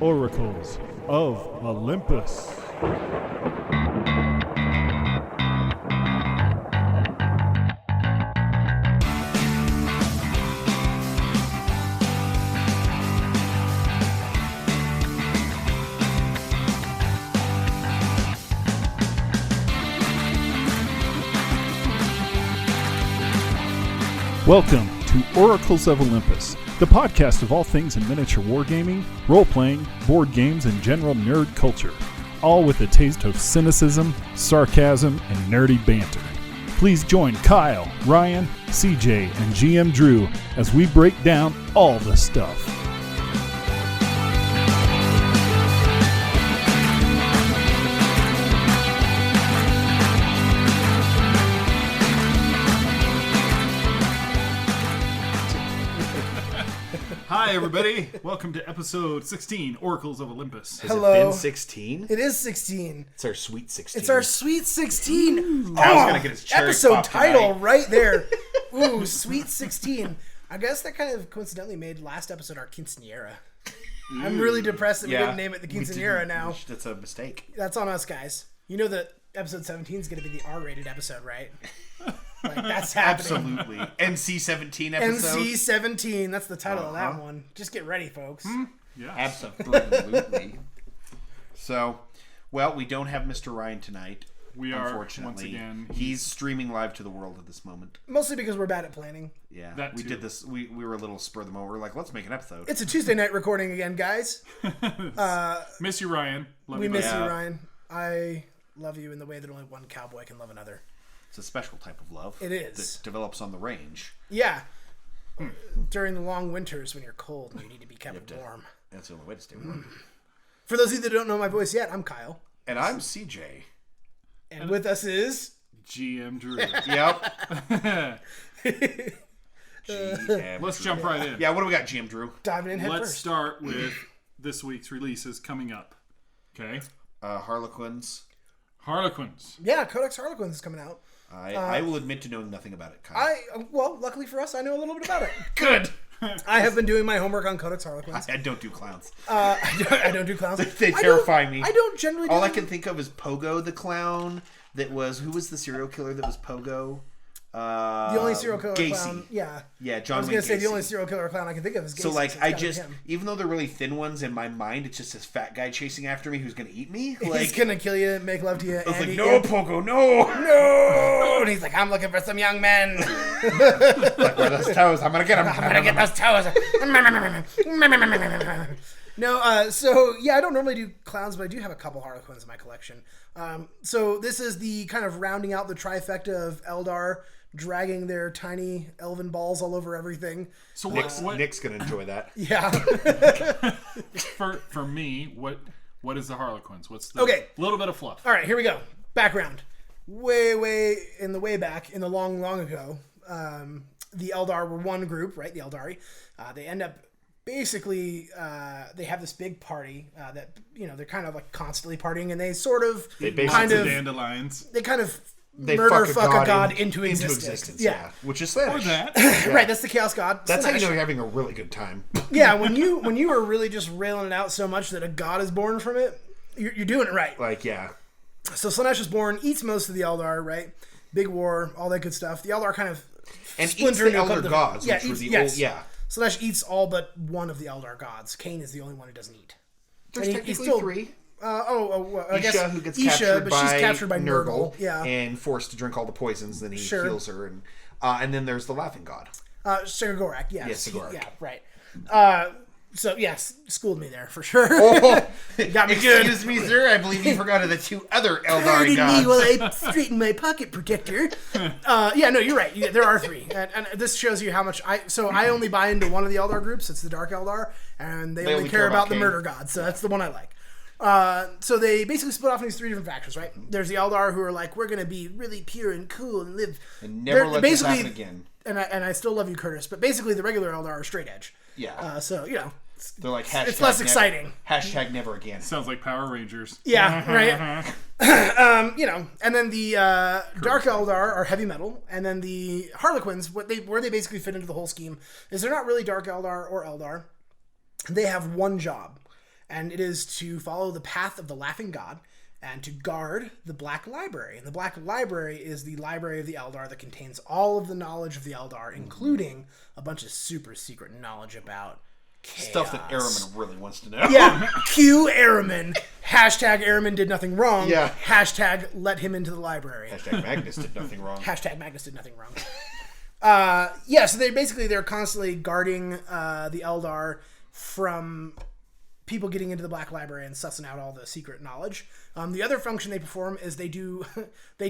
Oracles of Olympus. Welcome to Oracles of Olympus, the podcast of all things in miniature wargaming, role-playing, board games, and general nerd culture, all with a taste of cynicism, sarcasm, and nerdy banter. Please join Kyle, Ryan, CJ, and GM Drew as we break down all the stuff. Hi, everybody. Welcome to episode 16, Oracles of Olympus. Has Hello. it been 16? It is 16. It's our sweet 16. It's our sweet 16. Kyle's gonna get his cherry episode pop title tonight. right there. Ooh, sweet 16. I guess that kind of coincidentally made last episode our quinceanera. I'm really depressed that we didn't name it the quinceanera now. That's a mistake. That's on us, guys. You know that episode 17 is going to be the R-rated episode, right? Like, that's happening. Absolutely. NC-17 episode. NC-17. That's the title of that one. Just get ready, folks. Yeah. Absolutely. So, well, we don't have Mr. Ryan tonight. We are, unfortunately. once again. He's streaming live to the world at this moment. Mostly because we're bad at planning. Yeah. That we too. did this. We were a little spur of the moment. We were like, let's make an episode. It's a Tuesday night recording again, guys. Miss you, Ryan. Love We you, miss buddy. you, Yeah. Ryan. I love you in the way that only one cowboy can love another. It's a special type of love. It is. That develops on the range. Yeah. During the long winters when you're cold and you need to be kept to- warm. That's the only way to stay warm. For those of you that don't know my voice yet, I'm Kyle. And I'm CJ. And with us is... GM Drew. Yep. GM Let's Drew. jump right in. Yeah, what do we got, GM Drew? diving in head Let's first. start with this week's releases coming up. Okay. Harlequins. Harlequins. Yeah, Codex Harliquin is coming out. I will admit to knowing nothing about it, Kyle. Well, luckily for us, I know a little bit about it. Good. I have been doing my homework on Codex Harliquins. I don't do clowns. I don't do clowns. They terrify me. I don't generally do All I can think of is Pogo the clown. Who was the serial killer that was Pogo? The only serial killer Gacy. clown. Yeah. Yeah, John I was going to say the Gacy. only serial killer clown I can think of is Gacy. So like it's I gotta be just, him. even though they're really thin ones in my mind, it's just this fat guy chasing after me who's gonna eat me. He's Like going to kill you, make love to you, I was and like, eat no, you. Pogo, no. No! And he's like, I'm looking for some young men. Like, where are those toes? I'm gonna get them. I'm gonna get those toes. No, so yeah, I don't normally do clowns, but I do have a couple Harlequins in my collection. So this is the kind of rounding out the trifecta of Eldar dragging their tiny elven balls all over everything. So Nick's gonna enjoy that. Yeah. for me, what is the Harlequins? What's the Okay. little bit of fluff? All right, here we go. Background. Way in the way back, in the long ago, the Eldar were one group, right? The Eldari. They end up basically, they have this big party that, they're kind of like constantly partying, and they sort of Dandelions. they kind of They murder fuck a god into existence. Yeah, which is Slanesh. Or that. Right, that's the Chaos God. That's how you Slanesh. know you're having a really good time. Yeah, when you are really just railing it out so much that a god is born from it, you're doing it right. Like, yeah. So Slanesh is born, eats most of the Eldar, right? Big war, all that good stuff. The Eldar kind of And eats splinter the into a couple Elder different- Gods, Yeah, which were eats- the yes. old, yeah. Slanesh eats all but one of the Eldar gods. Cain is the only one who doesn't eat. There's And technically still- three. I guess Isha, who gets Isha, but she's captured captured by by Nurgle. Nurgle, Yeah. and forced to drink all the poisons. Then he Sure. heals her, and then there's the Laughing God. Sigorak, yes. Yes, Sigorak. Yeah, right. So, yes, schooled me there, for sure. Oh, Got me good. excuse me, sir. I believe you forgot of the two other Pardon Eldari me gods. while I straighten my pocket protector. Yeah, no, you're right. There are three. And this shows you how much I only buy into one of the Eldar groups. It's the Dark Eldar. And they only care about the Cain. murder gods. So that's the one I like. So they basically split off into these three different factions, right? There's the Eldar who are like, we're going to be really pure and cool and live. And never They're let this basically- happen again. And I still love you, Curtis. But basically the regular Eldar are straight edge. Yeah. So, They're like, hashtag it's less never- exciting. Hashtag never again. Sounds like Power Rangers. Yeah, right. And then the Dark Eldar are heavy metal, and then the Harlequins, where they basically fit into the whole scheme is they're not really Dark Eldar or Eldar. They have one job, and it is to follow the path of the Laughing God and to guard the Black Library. And the Black Library is the library of the Eldar that contains all of the knowledge of the Eldar, including a bunch of super secret knowledge about chaos. Stuff that Araman really wants to know. Yeah, Q Araman. Hashtag Araman did nothing wrong. Yeah. Hashtag let him into the library. Hashtag Magnus did nothing wrong. Hashtag Magnus did nothing wrong. Yeah, so they're constantly guarding the Eldar from people getting into the Black Library and sussing out all the secret knowledge. The other function they perform is they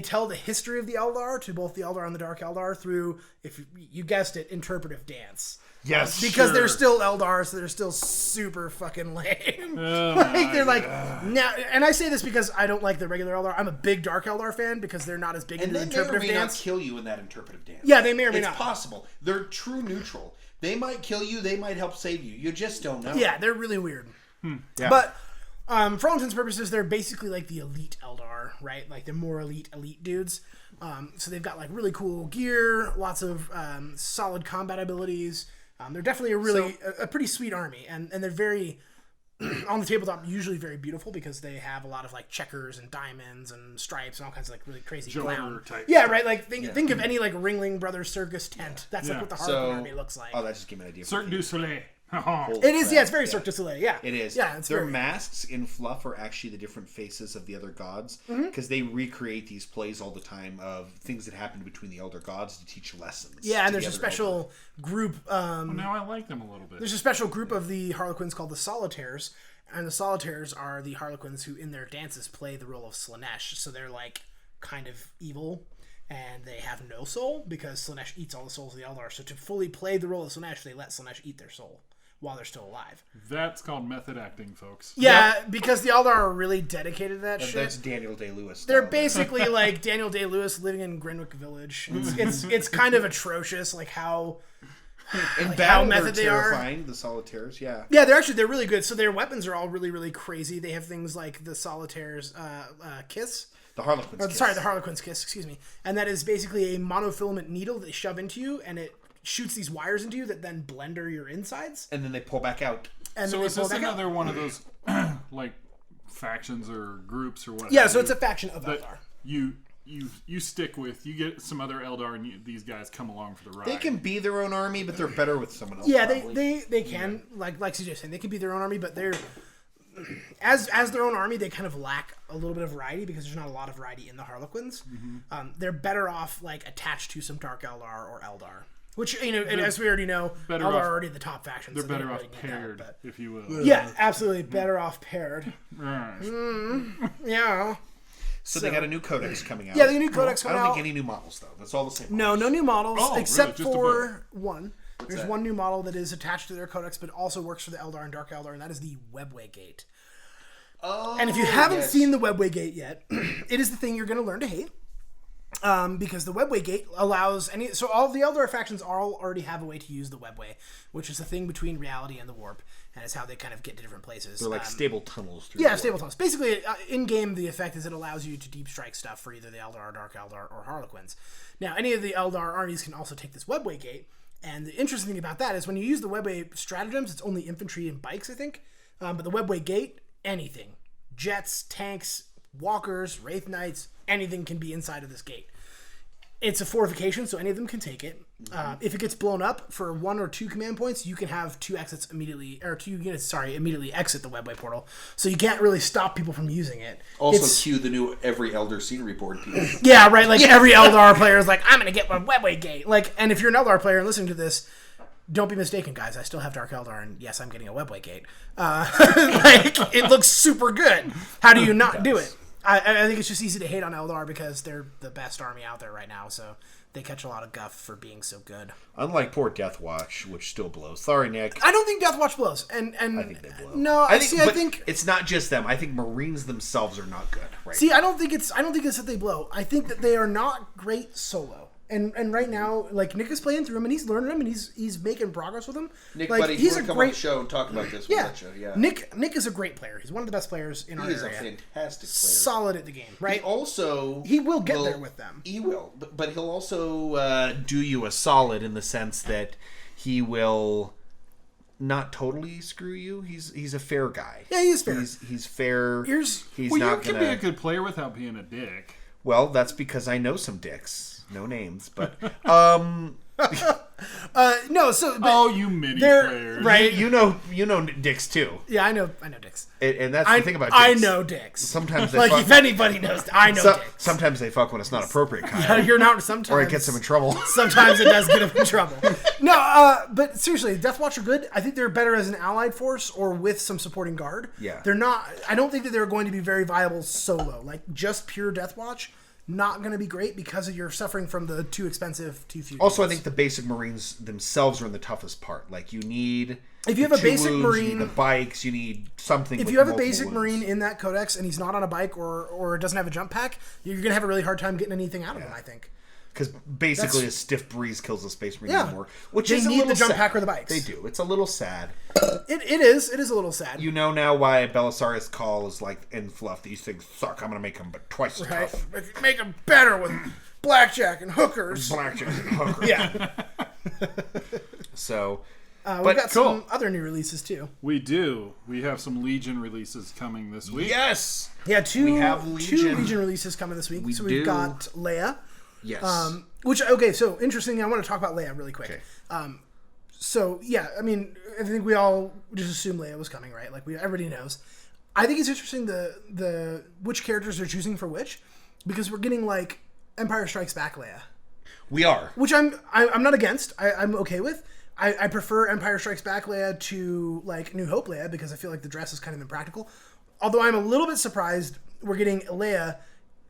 tell the history of the Eldar to both the Eldar and the Dark Eldar through, if you guessed it, interpretive dance. Yes, because they're still Eldar, so they're still super fucking lame. Now, and I say this because I don't like the regular Eldar. I'm a big Dark Eldar fan because they're not as big into the interpretive may or may dance. not kill you in that interpretive dance. Yeah, they may or may not. It's possible. They're true neutral. They might kill you. They might help save you. You just don't know. Yeah, they're really weird. Yeah. But for all intents and purposes, they're basically like the elite Eldar, right? Like they're more elite dudes. So they've got like really cool gear, lots of solid combat abilities. They're definitely a pretty sweet army, and they're very on the tabletop usually very beautiful because they have a lot of like checkers and diamonds and stripes and all kinds of like really crazy clown type. Yeah, right. Like think of any like Ringling Brothers circus tent. That's like what the Harliquin army looks like. Oh, that just gave me an idea. Cirque du Soleil. It is, yeah, it's very Cirque du Soleil, yeah. It is. Yeah, it's Their masks in fluff are actually the different faces of the other gods because they recreate these plays all the time of things that happened between the elder gods to teach lessons. Yeah, and there's a special group. Now I like them a little bit. There's a special group of the Harlequins called the Solitaires, and the Solitaires are the Harlequins who, in their dances, play the role of Slaanesh. So they're like kind of evil, and they have no soul because Slaanesh eats all the souls of the Eldar. So to fully play the role of Slaanesh, they let Slaanesh eat their soul while they're still alive. That's called method acting, folks. Yeah, because the Eldar are really dedicated to that shit. That's Daniel Day-Lewis. They're basically like Daniel Day-Lewis living in Grenwick Village. It's kind of atrocious, like how in like battle how method they're they are. terrifying. The Solitaires, yeah. Yeah, they're really good. So their weapons are all really, really crazy. They have things like the Solitaire's kiss. The Harlequin's kiss. Sorry, the Harlequin's kiss, excuse me. And that is basically a monofilament needle that they shove into you, and it shoots these wires into you that then blender your insides. And then they pull back out. And so then is they pull this back another out. one of those like factions or groups or whatever? Yeah, so it's a faction of that Eldar. You stick with. You get some other Eldar, and these guys come along for the ride. They can be their own army, but they're better with someone else. Yeah, probably. they can, like CJ saying, they can be their own army, but they're as their own army, they kind of lack a little bit of variety because there's not a lot of variety in the Harlequins. They're better off like attached to some Dark Eldar or Eldar. Which, and as we already know, Eldar are already the top faction. They're so better they off really paired, that, if you will. yeah, absolutely. Better off paired. Right. Yeah. So they got a new codex coming out. Yeah, the new codex coming I don't out. think any new models, though. That's all the same. No new models, Oh, except really? Just a for one. There's that? one new model that is attached to their codex, but also works for the Eldar and Dark Eldar, and that is the Webway Gate. Oh, And if you haven't yes. seen the Webway Gate yet, it is the thing you're going to learn to hate. Because the Webway Gate allows so all of the Eldar factions already have a way to use the Webway, which is the thing between reality and the warp, and it's how they kind of get to different places. They're like stable tunnels. Through Yeah, the stable world. tunnels. Basically, in game, the effect is it allows you to deep strike stuff for either the Eldar, Dark Eldar, or Harlequins. Now, any of the Eldar armies can also take this Webway Gate, and the interesting thing about that is when you use the Webway stratagems, it's only infantry and bikes, I think. But the Webway Gate, anything, jets, tanks, walkers, wraith knights, anything can be inside of this gate. It's a fortification, so any of them can take it. If it gets blown up for 1 or 2 command points, you can have 2 units immediately exit the Webway portal. So you can't really stop people from using it. Also, cue the new every Elder scenery board piece. Yeah, right. Like every Eldar player is like, I'm going to get my Webway Gate. Like, and if you're an Eldar player and listening to this, don't be mistaken, guys. I still have Dark Eldar, and yes, I'm getting a Webway Gate. Like, it looks super good. How do you not do it? I think it's just easy to hate on Eldar because they're the best army out there right now, so they catch a lot of guff for being so good. Unlike poor Death Watch, which still blows. Sorry, Nick. I don't think Death Watch blows, and I think they blow. No, I think it's not just them. I think Marines themselves are not good. Right? See, I don't think it's that they blow. I think that they are not great solo. And right now, like, Nick is playing through them, and he's learning them, and he's making progress with them. Nick, like, buddy, he's you a come great on the show and talk about this. Yeah. Yeah. Nick is a great player. He's one of the best players in our area. He is a fantastic player. Solid at the game, right? He will get there with them. He will, but he'll also do you a solid in the sense that he will not totally screw you. He's a fair guy. Yeah, he is fair. He's fair. He's well, not you gonna... can be a good player without being a dick. Well, that's because I know some dicks. No names, but no. So you mini players, right? You know dicks too. Yeah, I know dicks. And that's the thing about dicks. I know dicks. Sometimes they like fuck, if anybody knows, I know dicks. Sometimes they fuck when it's not appropriate, Kyle. Yeah, you're not. Sometimes, or it gets them in trouble. Sometimes it does get them in trouble. No, but seriously, Death Watch are good. I think they're better as an allied force or with some supporting guard. Yeah, they're not. I don't think that they're going to be very viable solo. Like just pure Death Watch. Not going to be great because you're suffering from the too expensive, too few. Also, I think the basic Marines themselves are in the toughest part. Like you need, if you have a basic Marine, you need the bikes, you need something. If you have a basic Marine in that codex and he's not on a bike or doesn't have a jump pack, you're going to have a really hard time getting anything out of him. I think. Because basically a stiff breeze kills a Space Marine anymore. Which they is need the jump pack or the bikes. They do. It's a little sad. It is. It is a little sad. You know now why Belisarius' call is like in fluff. These things suck. I'm going to make them but twice as tough. Make them better with blackjack and hookers. Blackjack and hookers. Yeah. So... we've got some other new releases too. We do. We have some Legion releases coming this week. Yes! Yeah, two Legion releases coming this week. We've got Leia. Yes. So interesting. I want to talk about Leia really quick. Okay. So yeah, I mean, I think we all just assumed Leia was coming, right? Like everybody knows. I think it's interesting the which characters they're choosing for which, because we're getting like Empire Strikes Back Leia. We are. Which I'm not against. I'm okay with. I prefer Empire Strikes Back Leia to like New Hope Leia because I feel like the dress is kind of impractical. Although I'm a little bit surprised we're getting Leia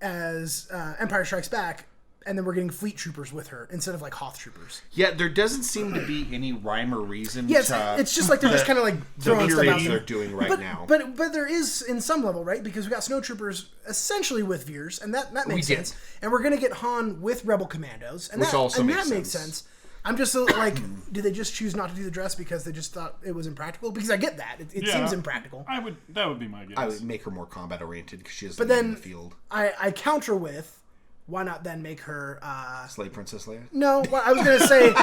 as Empire Strikes Back. And then we're getting fleet troopers with her instead of like Hoth troopers. Yeah, there doesn't seem to be any rhyme or reason. Yes, it's just like they're just kind of like throwing stuff out there. They're doing now. But there is in some level, right? Because we got snowtroopers essentially with Veers, and that makes sense. And we're gonna get Han with Rebel Commandos, and that makes sense. I'm just like, did they just choose not to do the dress because they just thought it was impractical? Because I get that it seems impractical. That would be my guess. I would make her more combat oriented because she is in the field. I counter with. Why not then make her... Slave Princess Leia? No, I was going to say...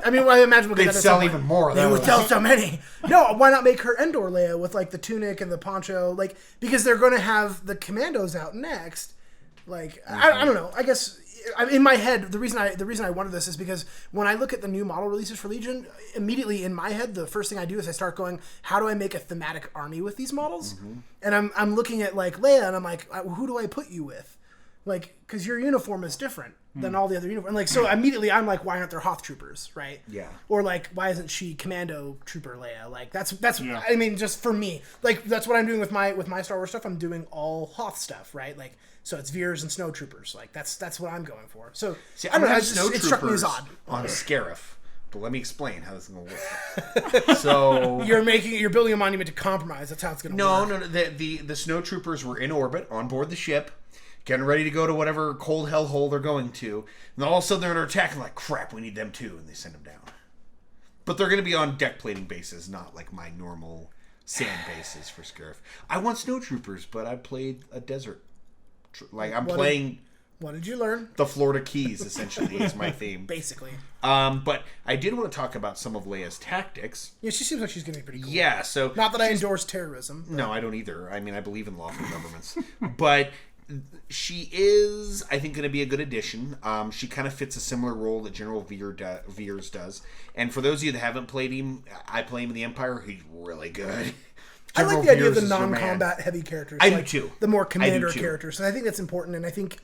I mean, I imagine... They'd sell even more. They would sell so many. No, why not make her Endor Leia with, like, the tunic and the poncho? Like, because they're going to have the commandos out next. Like, I don't know. I guess... In my head, the reason I wanted this is because when I look at the new model releases for Legion, immediately in my head, the first thing I do is I start going, how do I make a thematic army with these models? Mm-hmm. And I'm looking at, like, Leia, and I'm like, who do I put you with? Like, because your uniform is different than all the other uniforms. And like, so immediately I'm like, why aren't there Hoth troopers, right? Yeah. Or like, why isn't she Commando Trooper Leia? Like, that's. I mean, just for me, like, that's what I'm doing with my Star Wars stuff. I'm doing all Hoth stuff, right? Like, so it's Veers and Snow Troopers. Like, that's what I'm going for. So see, I don't know. It struck me as odd on Scarif. But let me explain how this is going to work. So you're building a monument to compromise. That's how it's going to work. No. The Snow Troopers were in orbit on board the ship, getting ready to go to whatever cold hellhole they're going to. And then all of a sudden they're under attack and like, crap, we need them too. And they send them down. But they're going to be on deck plating bases, not like my normal sand bases for Scarif. I want Snow Troopers, but I played a desert. What did you learn? The Florida Keys, essentially, is my theme. Basically. But I did want to talk about some of Leia's tactics. Yeah, she seems like she's going to be pretty cool. Yeah, so... Not that I endorse terrorism. But... No, I don't either. I mean, I believe in lawful governments. But she is, I think, going to be a good addition. She kind of fits a similar role that General Veers does. And for those of you that haven't played him, I play him in the Empire. He's really good. I like the idea of the non-combat heavy characters. I do too. The more commander characters. And I think that's important. And I think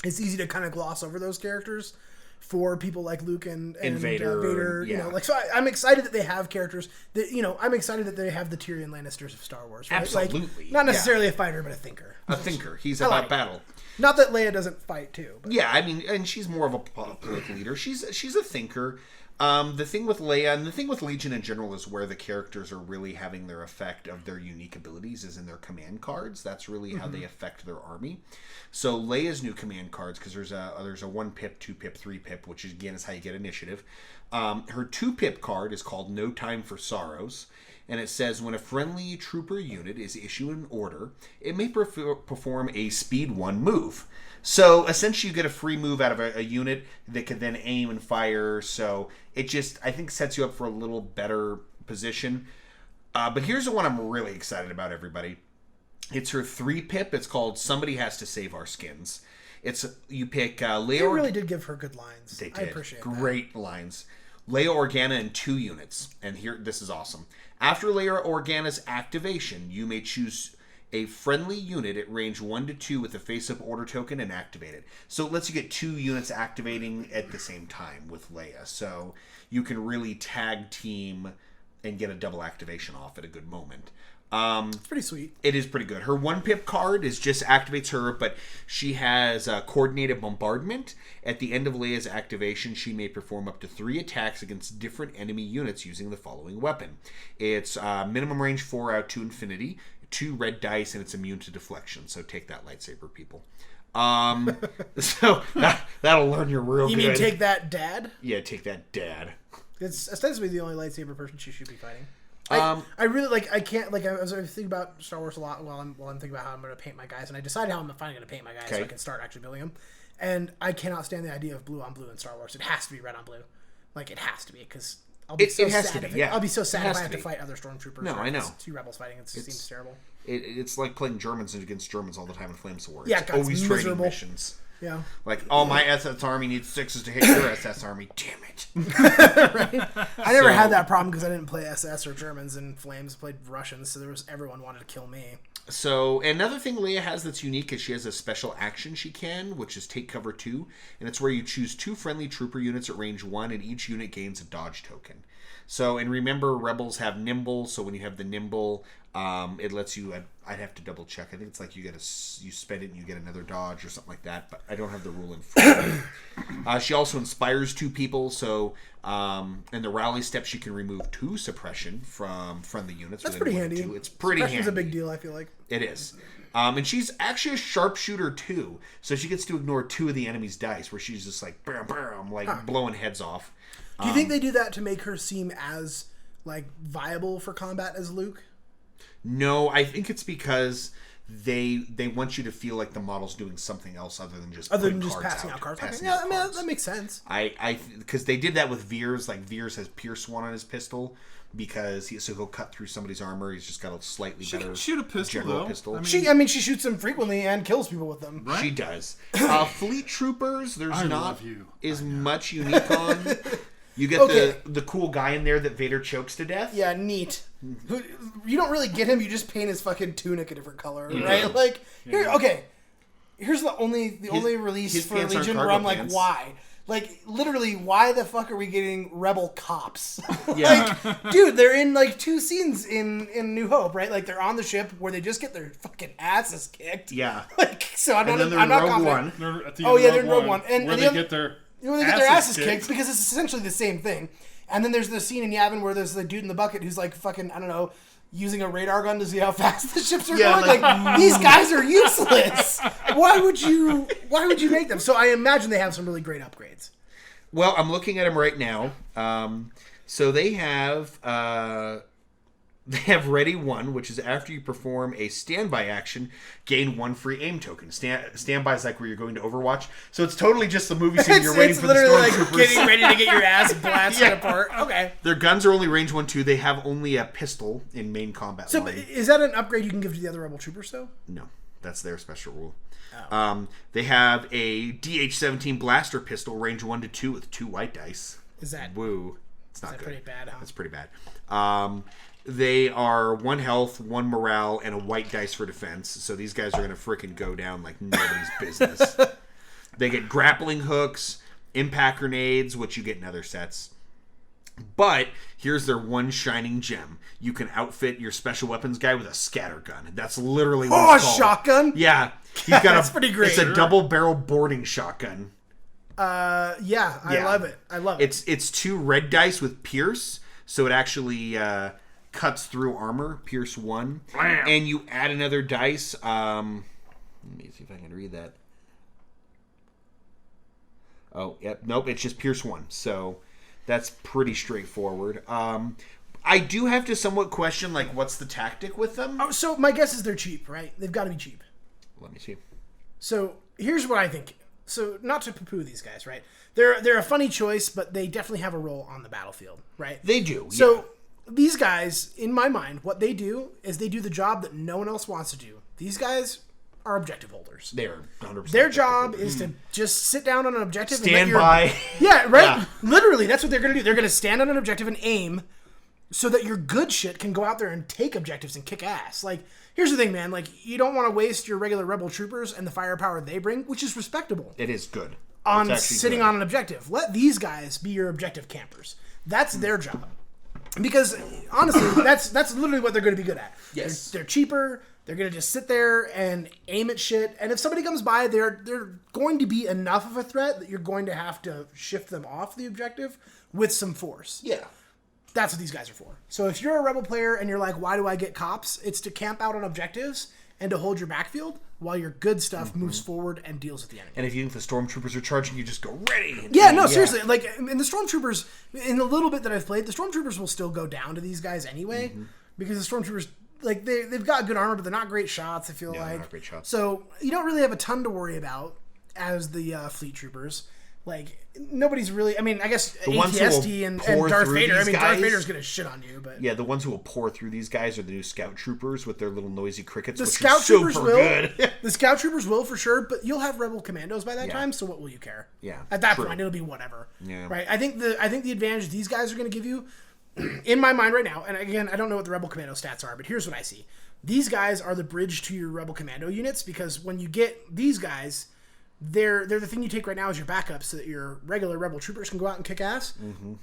it's easy to kind of gloss over those characters for people like Luke and Vader. Yeah. You know, like, so I'm excited that they have characters that, you know, I'm excited that they have the Tyrion Lannisters of Star Wars. Right? Absolutely. Like, not necessarily a fighter, but a thinker. A thinker. He's about battle. Not that Leia doesn't fight too. But. Yeah, I mean, and she's more of a political leader. She's a thinker. The thing with Leia and the thing with Legion in general is where the characters are really having their effect of their unique abilities is in their command cards. That's really how they affect their army. So Leia's new command cards, because there's a 1 pip, 2 pip, 3 pip, which is again is how you get initiative. Her 2 pip card is called No Time for Sorrows, and it says when a friendly trooper unit is issued an order, it may perform a speed 1 move. So essentially you get a free move out of a unit that can then aim and fire. So it just, I think, sets you up for a little better position. But here's the one I'm really excited about, everybody. It's her 3-pip. It's called Somebody Has to Save Our Skins. You pick Leia. They really did give her good lines. They did. I appreciate Great lines. Leia Organa in 2 units. And here, this is awesome. After Leia Organa's activation, you may choose a friendly unit at range 1 to 2 with a face-up order token and activate it. So it lets you get 2 units activating at the same time with Leia. So you can really tag team and get a double activation off at a good moment. It's pretty sweet. It is pretty good. Her 1-pip card just activates her, but she has coordinated bombardment. At the end of Leia's activation, she may perform up to 3 attacks against different enemy units using the following weapon. It's minimum range 4 out to infinity, 2 red dice, and it's immune to deflection. So take that, lightsaber people. So that'll learn you real good. You mean take that, Dad? Yeah, take that, Dad. It's ostensibly the only lightsaber person she should be fighting. I really I can't I was thinking about Star Wars a lot while I'm thinking about how I'm going to paint my guys, and I decided how I'm finally going to paint my guys so I can start actually building them. And I cannot stand the idea of blue on blue in Star Wars. It has to be red on blue, it has to be, because I'll be so sad. I'll be so sad if I have to fight other stormtroopers. No, I know. 2 rebels fighting. It seems terrible. It's like playing Germans against Germans all the time in Flames War. Yeah, it's always trading missions. Yeah. My SS army needs 6s to hit your SS army. Damn it. Right? I never had that problem because I didn't play SS or Germans in Flames. I played Russians, so everyone wanted to kill me. So, another thing Leia has that's unique is she has a special action she can, which is Take Cover 2. And it's where you choose 2 friendly trooper units at range 1, and each unit gains a dodge token. So, and remember, Rebels have Nimble, so when you have the Nimble, it lets you, I'd have to double check. I think it's like you spend it and you get another dodge or something like that, but I don't have the rule in front of me. She also inspires 2 people, so in the rally steps you can remove 2 suppression from friendly units. That's pretty handy. It's pretty handy. Suppression's a big deal, I feel like. It is. And she's actually a sharpshooter too, so she gets to ignore 2 of the enemy's dice, where she's just like, bam, bam, blowing heads off. Do you think they do that to make her seem as viable for combat as Luke? No, I think it's because they want you to feel like the model's doing something else other than just passing out cards. Yeah, I mean that makes sense. Because they did that with Veers. Like Veers has Pierce 1 on his pistol because he'll cut through somebody's armor. He's just got a slightly better. She can shoot a pistol though. Pistol. She shoots them frequently and kills people with them. Right? She does. Fleet Troopers. There's not as much unique on. You get the cool guy in there that Vader chokes to death. Yeah, neat. You don't really get him. You just paint his fucking tunic a different color, right? Here's the only release for Legion where I'm like, why? Literally, why the fuck are we getting rebel cops? Dude, they're in 2 scenes in New Hope, right? They're on the ship where they just get their fucking asses kicked. Yeah. So I'm not confident. They're in Rogue One, and they get their asses kicked because it's essentially the same thing. And then there's the scene in Yavin where there's the dude in the bucket who's fucking, I don't know, using a radar gun to see how fast the ships are going. These guys are useless. Why would you make them? So I imagine they have some really great upgrades. Well, I'm looking at them right now. So they have Ready 1, which is after you perform a standby action, gain 1 free aim token. Standby is like where you're going to Overwatch. So it's totally just the movie scene. You're waiting for the stormtroopers. Getting ready to get your ass blasted apart. Okay. Their guns are only range 1-2. They have only a pistol in main combat. So is that an upgrade you can give to the other Rebel Troopers, though? No. That's their special rule. Oh. They have a DH-17 blaster pistol, range 1 to 2 with 2 white dice. Is that... Woo. It's not good. Pretty bad, huh? That's pretty bad. They are 1 health, 1 morale, and a white dice for defense. So these guys are going to freaking go down like nobody's business. They get grappling hooks, impact grenades, which you get in other sets. But here's their one shining gem. You can outfit your special weapons guy with a scatter gun. That's literally what it's called. Shotgun? Yeah. He's got That's pretty great. It's a double barrel boarding shotgun. I love it. It's 2 red dice with Pierce, so it actually cuts through armor, Pierce 1. Blam. And you add another dice. Let me see if I can read that. Oh, yep. Nope, it's just Pierce 1. So that's pretty straightforward. I do have to somewhat question, what's the tactic with them? Oh, so my guess is they're cheap, right? They've got to be cheap. Let me see. So here's what I think. So not to poo-poo these guys, right? They're a funny choice, but they definitely have a role on the battlefield, right? They do. So these guys, in my mind, what they do is they do the job that no one else wants to do. These guys are objective holders. They're 100%. Their job is to just sit down on an objective Stand and by. Yeah, right? Yeah. Literally, that's what they're going to do. They're going to stand on an objective and aim so that your good shit can go out there and take objectives and kick ass. Like, here's the thing, man. Like, you don't want to waste your regular rebel troopers and the firepower they bring, which is respectable, It is good. on It's actually sitting good. on an objective. Let these guys be your objective campers. That's their job. Because, honestly, that's literally what they're going to be good at. Yes. They're cheaper. They're going to just sit there and aim at shit. And if somebody comes by, they're going to be enough of a threat that you're going to have to shift them off the objective with some force. Yeah. That's what these guys are for. So if you're a rebel player and you're like, why do I get cops? It's to camp out on objectives and to hold your backfield while your good stuff moves forward and deals with the enemy. And if you think the stormtroopers are charging, you just go ready. Yeah, no, seriously. Like, in the stormtroopers, in the little bit that I've played, the stormtroopers will still go down to these guys anyway, because the stormtroopers, like, they've got good armor, but they're not great shots. I feel Yeah, like they're not great shots. So you don't really have a ton to worry about as the fleet troopers. Like, nobody's really. I mean, I guess ones who will ATST and pour Darth through Vader. I these mean, Darth guys- Vader's gonna shit on you, but Yeah, the ones who will pour through these guys are the new scout troopers with their little noisy crickets, the which scout are troopers super will. good. The scout troopers will for sure, but you'll have rebel commandos by that Yeah. time. So what will you care? Yeah, At that true. point, it'll be whatever. Yeah. Right. I think the advantage these guys are going to give you, in my mind right now, and again, I don't know what the rebel commando stats are, but here's what I see: these guys are the bridge to your rebel commando units, because when you get these guys, they're the thing you take right now as your backup, so that your regular rebel troopers can go out and kick ass. Mm-hmm.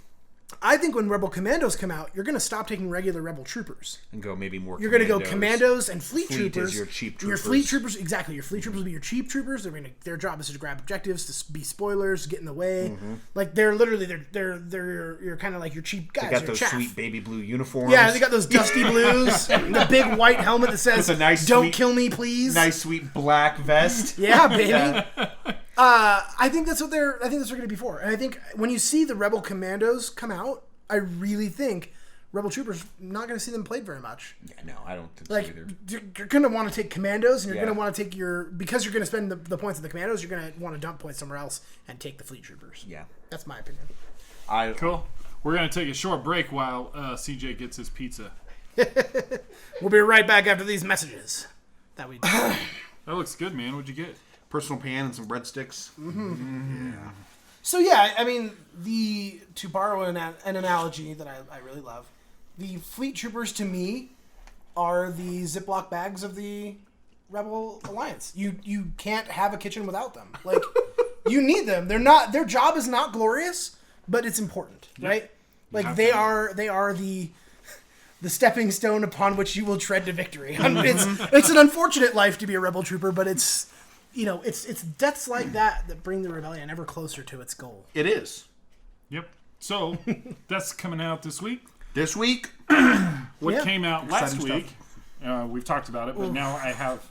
I think when rebel commandos come out, you're going to stop taking regular rebel troopers. And go maybe more. You're going to go commandos and fleet Fleet troopers. is your cheap Your troopers. fleet troopers, exactly. Your fleet troopers will be your cheap troopers. Their job is to grab objectives, to be spoilers, get in the way. Like, they're literally you're kind of like your cheap guys. They got your those chaff. sweet baby blue uniforms. Yeah, they got those dusty blues, the big white helmet that says With a nice "Don't sweet- kill me, please." nice sweet black vest. Yeah, baby. I think that's what they're going to be for. And I think when you see the rebel commandos come out, I really think rebel troopers not going to see them played very much. Yeah, no, I don't think Like, so either. you're going to want to take commandos, and you're Yeah. going to want to take because you're going to spend the points of the commandos, you're going to want to dump points somewhere else and take the fleet troopers. Yeah, That's my opinion. Cool. We're going to take a short break while CJ gets his pizza. We'll be right back after these messages. That we That looks good, man. What'd you get? personal pan and some breadsticks. So yeah, I mean, to borrow an analogy that I really love, the fleet troopers to me are the Ziploc bags of the Rebel Alliance. You can't have a kitchen without them. Like, you need them. Their job is not glorious, but it's important, right? Like, they are the stepping stone upon which you will tread to victory. It's an unfortunate life to be a rebel trooper, but it's deaths like that bring the rebellion ever closer to its goal. It is. Yep. So, that's coming out this week. This week, What Yeah. came out last Exciting week, we've talked about it, but now I have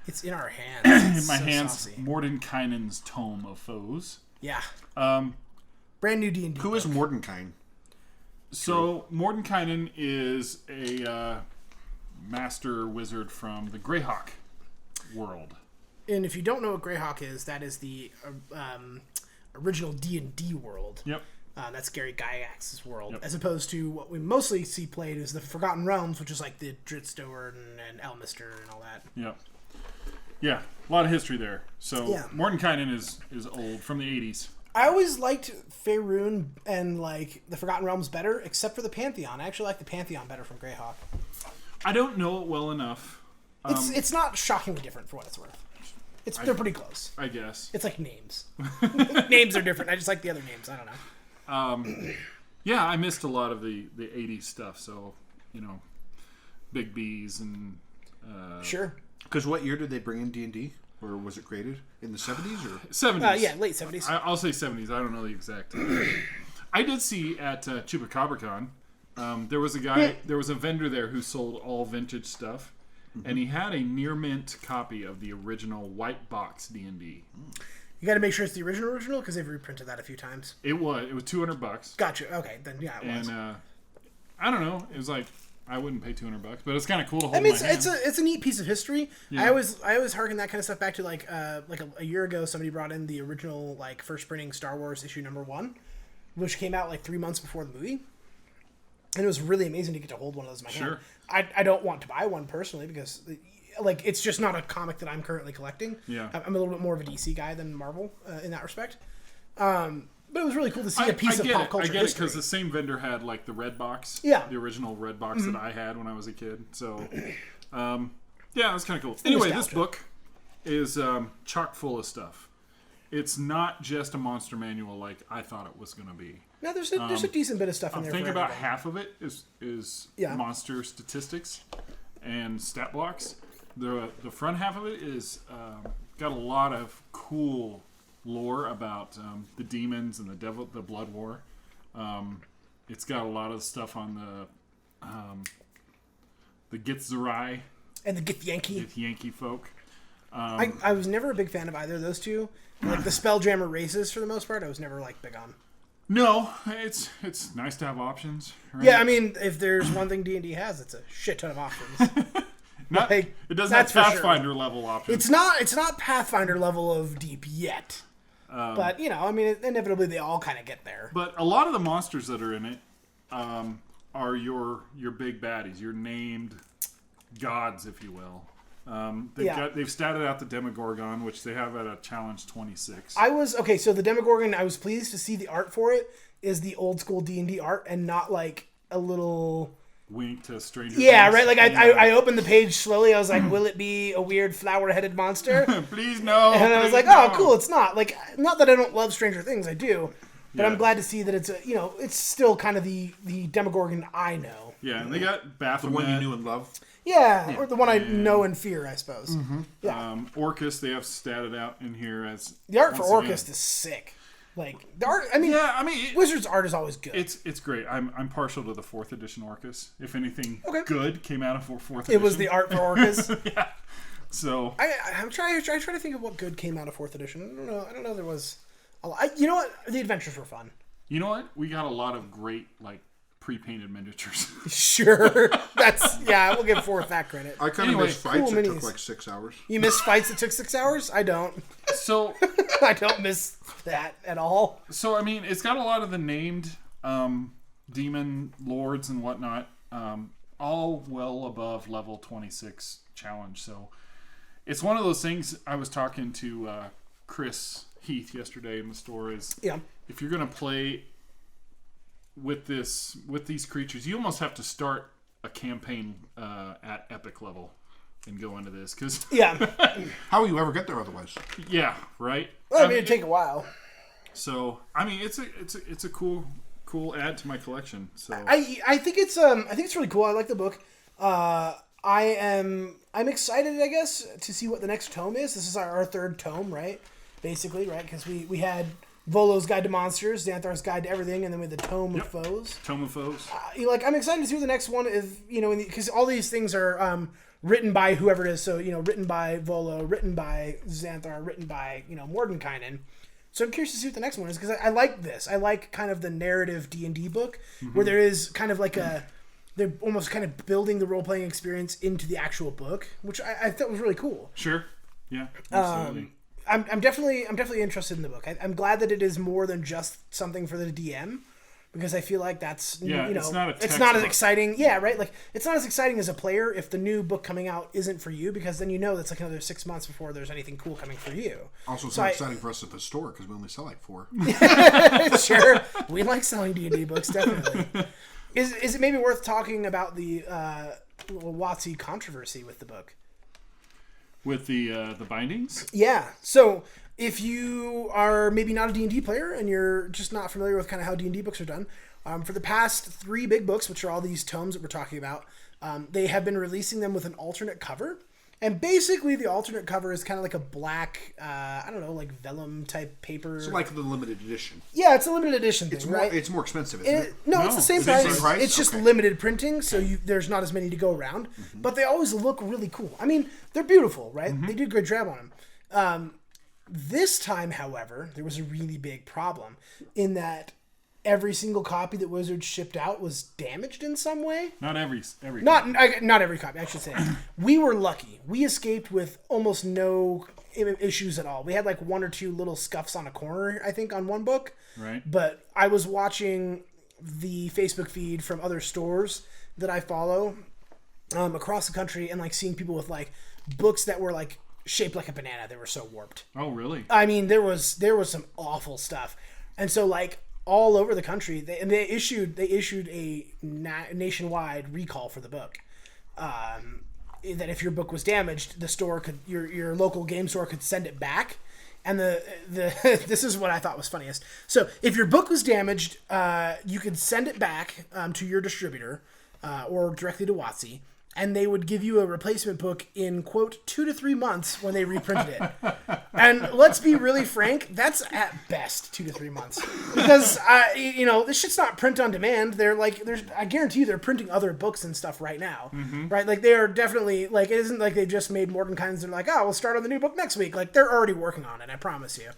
It's in our hands. in my So hands saucy. Mordenkainen's Tome of Foes. Yeah. Brand new D&D. who is book. Mordenkainen? So, Mordenkainen is a master wizard from the Greyhawk world. And if you don't know what Greyhawk is, that is the original D&D world. Yep. That's Gary Gygax's world, Yep. as opposed to what we mostly see played is the Forgotten Realms, which is like the Dritstoward and Elmister and all that. Yep. Yeah, a lot of history there. So, Yeah. Mordenkainen is old, from the 80s. I always liked Faerun and like the Forgotten Realms better, except for the Pantheon. I actually like the Pantheon better from Greyhawk. I don't know it well enough, It's not shockingly different for what it's worth. They're pretty close. I guess. It's like names. Names are different. I just like the other names. I don't know. Yeah, I missed a lot of the 80s stuff, so, Big B's and... Sure. Because what year did they bring in D&D? Or was it created? In the 70s? Or 70s. Yeah, late 70s. I'll say 70s. I don't know the exact time. I did see at ChupacabraCon, there was a guy, there was a vendor there who sold all vintage stuff, and he had a near mint copy of the original white box D&D. You got to make sure it's the original because they've reprinted that a few times. It was $200. Gotcha. Okay, then yeah, it was. And I don't know. It was like I wouldn't pay $200, but it's kind of cool to hold. I mean, in my hand. it's a neat piece of history. Yeah. I always harken that kind of stuff back to like a year ago. Somebody brought in the original like first printing Star Wars issue #1, which came out like 3 months before the movie. And it was really amazing to get to hold one of those in my Sure. hand. I don't want to buy one personally because, like, it's just not a comic that I'm currently collecting. Yeah. I'm a little bit more of a DC guy than Marvel in that respect. But it was really cool to see a piece of pop culture I get history. it because the same vendor had like the red box. Yeah. The original red box that I had when I was a kid. So, yeah, it was kind of cool. Anyway, this book is chock full of stuff. It's not just a monster manual like I thought it was going to be. No, there's a decent bit of stuff in there. I think for about everybody. half of it is monster statistics and stat blocks. The front half of it is got a lot of cool lore about the demons and the blood war. It's got a lot of stuff on the Githzerai And the Githyanki folk. I was never a big fan of either of those two. Like the Spelljammer races, for the most part, I was never like big on. No, it's nice to have options. Right? Yeah, I mean, if there's one thing D&D has, it's a shit ton of options. Not, like, it doesn't have that's for sure. Pathfinder level options. It's not Pathfinder level of deep yet. But, you know, I mean, inevitably they all kind of get there. But a lot of the monsters that are in it are your big baddies, your named gods, if you will. They've statted out the Demogorgon, which they have at a challenge 26. So the Demogorgon, I was pleased to see the art for it is the old school D&D art and not like a little... Wink to Stranger Yeah, Things. right? Like I opened the page slowly. I was like, will it be a weird flower-headed monster? Please no. And I was like, no. oh, cool, it's not. Like, not that I don't love Stranger Things, I do. But I'm glad to see that it's it's still kind of the Demogorgon I know. Yeah, and they got Baphomet. The one you knew and loved. Yeah, or the one I know and fear, I suppose. Mm-hmm. Yeah. Orcus, they have statted out in here as... The art for once Orcus again. is sick. Like, the art, I mean, Wizards art is always good. It's great. I'm partial to the 4th edition Orcus. If anything good came out of 4th edition. It was the art for Orcus. Yeah. So... I'm trying to think of what good came out of 4th edition. I don't know there was... a lot. You know what? The adventures were fun. You know what? We got a lot of great, like, pre-painted miniatures. Sure. We'll give 4th that credit. I kind of miss fights cool that minis. took like 6 hours. You miss fights that took 6 hours? I don't. So... I don't miss that at all. So, I mean, it's got a lot of the named demon lords and whatnot, all well above level 26 challenge. So, it's one of those things. I was talking to Chris Heath yesterday in the store is if you're going to play with these creatures, you almost have to start a campaign at epic level and go into this because How will you ever get there otherwise? Yeah, right. Well, I mean, it'd take a while. So I mean, it's a cool add to my collection. So I think it's really cool. I like the book. I'm excited, I guess, to see what the next tome is. This is our 3rd tome, right? Basically, right? Because we had Volo's Guide to Monsters, Xanthar's Guide to Everything, and then we had the Tome of Foes. Tome of Foes. I'm excited to see what the next one is. Because all these things are written by whoever it is. So written by Volo, written by Xanthar, written by Mordenkainen. So I'm curious to see what the next one is because I like this. I like kind of the narrative D&D book where there is kind of like they're almost kind of building the role-playing experience into the actual book, which I thought was really cool. Sure. Yeah. Absolutely. I'm definitely interested in the book. I'm glad that it is more than just something for the DM because I feel like that's it's not as exciting. Yeah, right. Like it's not as exciting as a player if the new book coming out isn't for you because then that's like another 6 months before there's anything cool coming for you. Also, it's not exciting for us at the store because we only sell like 4. Sure, we like selling D&D books definitely. Is it maybe worth talking about the WotC controversy with the book? With the bindings? Yeah. So if you are maybe not a D&D player and you're just not familiar with kind of how D&D books are done, for the past 3 big books, which are all these tomes that we're talking about, they have been releasing them with an alternate cover. And basically the alternate cover is kind of like a black, like vellum type paper. So like the limited edition. Yeah, it's a limited edition thing, right? It's more expensive, isn't it? No, it's the same Is it the price. same price? It's just Okay. limited printing, so there's not as many to go around. But they always look really cool. I mean, they're beautiful, right? They did a good job on them. This time, however, there was a really big problem in that every single copy that Wizards shipped out was damaged in some way. Not every Not every copy, I should say. We were lucky. We escaped with almost no issues at all. We had like 1 or 2 little scuffs on a corner, I think, on one book. Right. But I was watching the Facebook feed from other stores that I follow across the country, and like seeing people with like books that were like shaped like a banana. They were so warped. Oh, really? I mean, there was some awful stuff, and so like all over the country, they issued a nationwide recall for the book. That if your book was damaged, the store could your local game store could send it back. And the this is what I thought was funniest. So if your book was damaged, you could send it back to your distributor or directly to WotC, and they would give you a replacement book in, quote, 2 to 3 months when they reprinted it. And let's be really frank, that's at best 2 to 3 months. Because, this shit's not print on demand. They're like, I guarantee you they're printing other books and stuff right now. Mm-hmm. Right? Like, they are definitely, like, it isn't like they just made Mordenkainen and like, oh, we'll start on the new book next week. Like, they're already working on it, I promise you.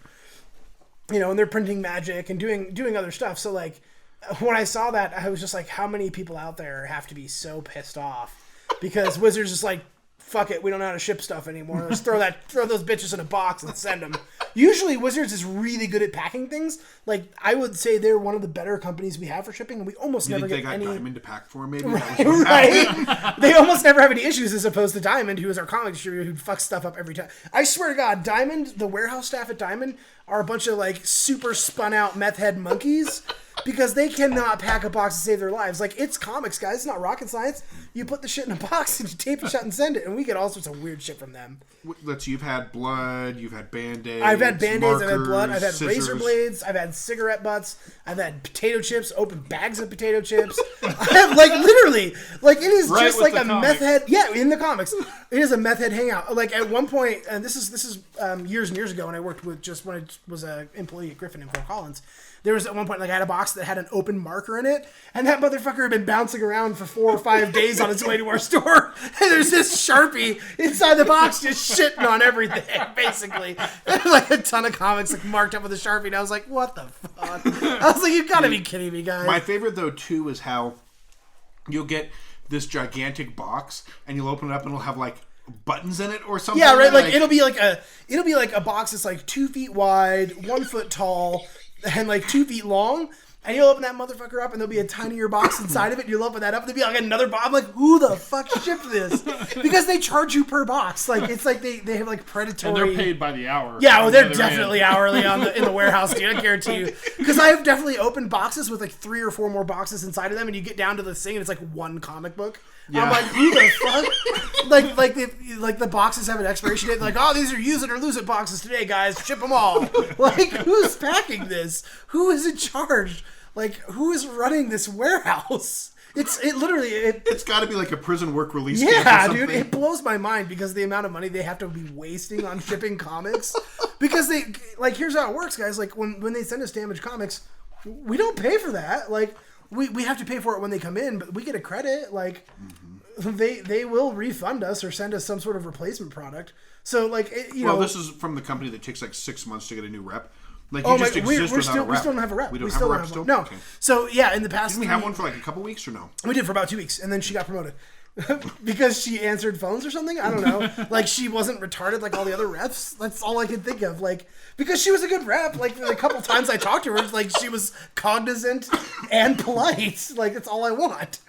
And they're printing magic and doing other stuff. So, like, when I saw that, I was just like, how many people out there have to be so pissed off? Because Wizards is like, fuck it, we don't know how to ship stuff anymore. Let's throw those bitches in a box and send them. Usually Wizards is really good at packing things. Like, I would say they're one of the better companies we have for shipping, and we almost never get any... They got Diamond to pack for them, maybe? Right? They almost never have any issues, as opposed to Diamond, who is our comic distributor, who fucks stuff up every time. I swear to God, Diamond, the warehouse staff at Diamond, are a bunch of, like, super spun out meth head monkeys. Because they cannot pack a box to save their lives. Like, it's comics, guys. It's not rocket science. You put the shit in a box and you tape it shut and send it, and we get all sorts of weird shit from them. Let's see, you've had blood, you've had Band-Aids, I've had Band-Aids, markers, I've had blood, I've had scissors. razor blades, I've had cigarette butts, I've had potato chips, open bags of potato chips. I have, like, literally, like, it is right just like a comic. Meth head. Yeah, in the comics. It is a meth head hangout. Like, at one point, and this is years and years ago when I worked with when I was an employee at Griffin in Fort Collins. There was at one point, like, I had a box that had an open marker in it, and that motherfucker had been bouncing around for 4 or 5 days on its way to our store. And there's this Sharpie inside the box just shitting on everything, basically. Like a ton of comics, like, marked up with a Sharpie, and I was like, what the fuck? I was like, you've got to be kidding me, guys. My favorite, though, too, is how you'll get this gigantic box, and you'll open it up, and it'll have, like, buttons in it or something. Yeah, right. Like, it'll be like a box that's like 2 feet wide, 1 foot tall, and like 2 feet long, and you'll open that motherfucker up, and there'll be a tinier box inside of it, and you'll open that up, and there'll be like another box. I'm like, who the fuck shipped this? Because they charge you per box. Like, it's like they have like predatory... And they're paid by the hour. Yeah, well, they're definitely hourly in the warehouse, dude. I guarantee you. Because I have definitely opened boxes with like 3 or 4 more boxes inside of them, and you get down to the thing, and it's like one comic book. Yeah. I'm like, who the fuck? like the boxes have an expiration date. Like, oh, these are use it or lose it boxes today, guys. Ship them all. Like, who's packing this? Who is in charge? Like, who is running this warehouse? It's got to be like a prison work release. Yeah, dude, it blows my mind because the amount of money they have to be wasting on shipping comics. Because they, like, here's how it works, guys. Like, when they send us damaged comics, we don't pay for that. Like, we have to pay for it when they come in, but we get a credit. Like, they will refund us or send us some sort of replacement product. So, like, this is from the company that takes like 6 months to get a new rep. Like, you just exist without a rep. We still don't have a rep. We don't have a rep still? No. Okay. So, yeah, in the past... Didn't we have one for like a couple weeks or no? We did for about 2 weeks, and then she got promoted. Because she answered phones or something? I don't know. Like, she wasn't retarded like all the other reps. That's all I could think of. Like, because she was a good rep. Like, a couple times I talked to her, like, she was cognizant and polite. Like, that's all I want.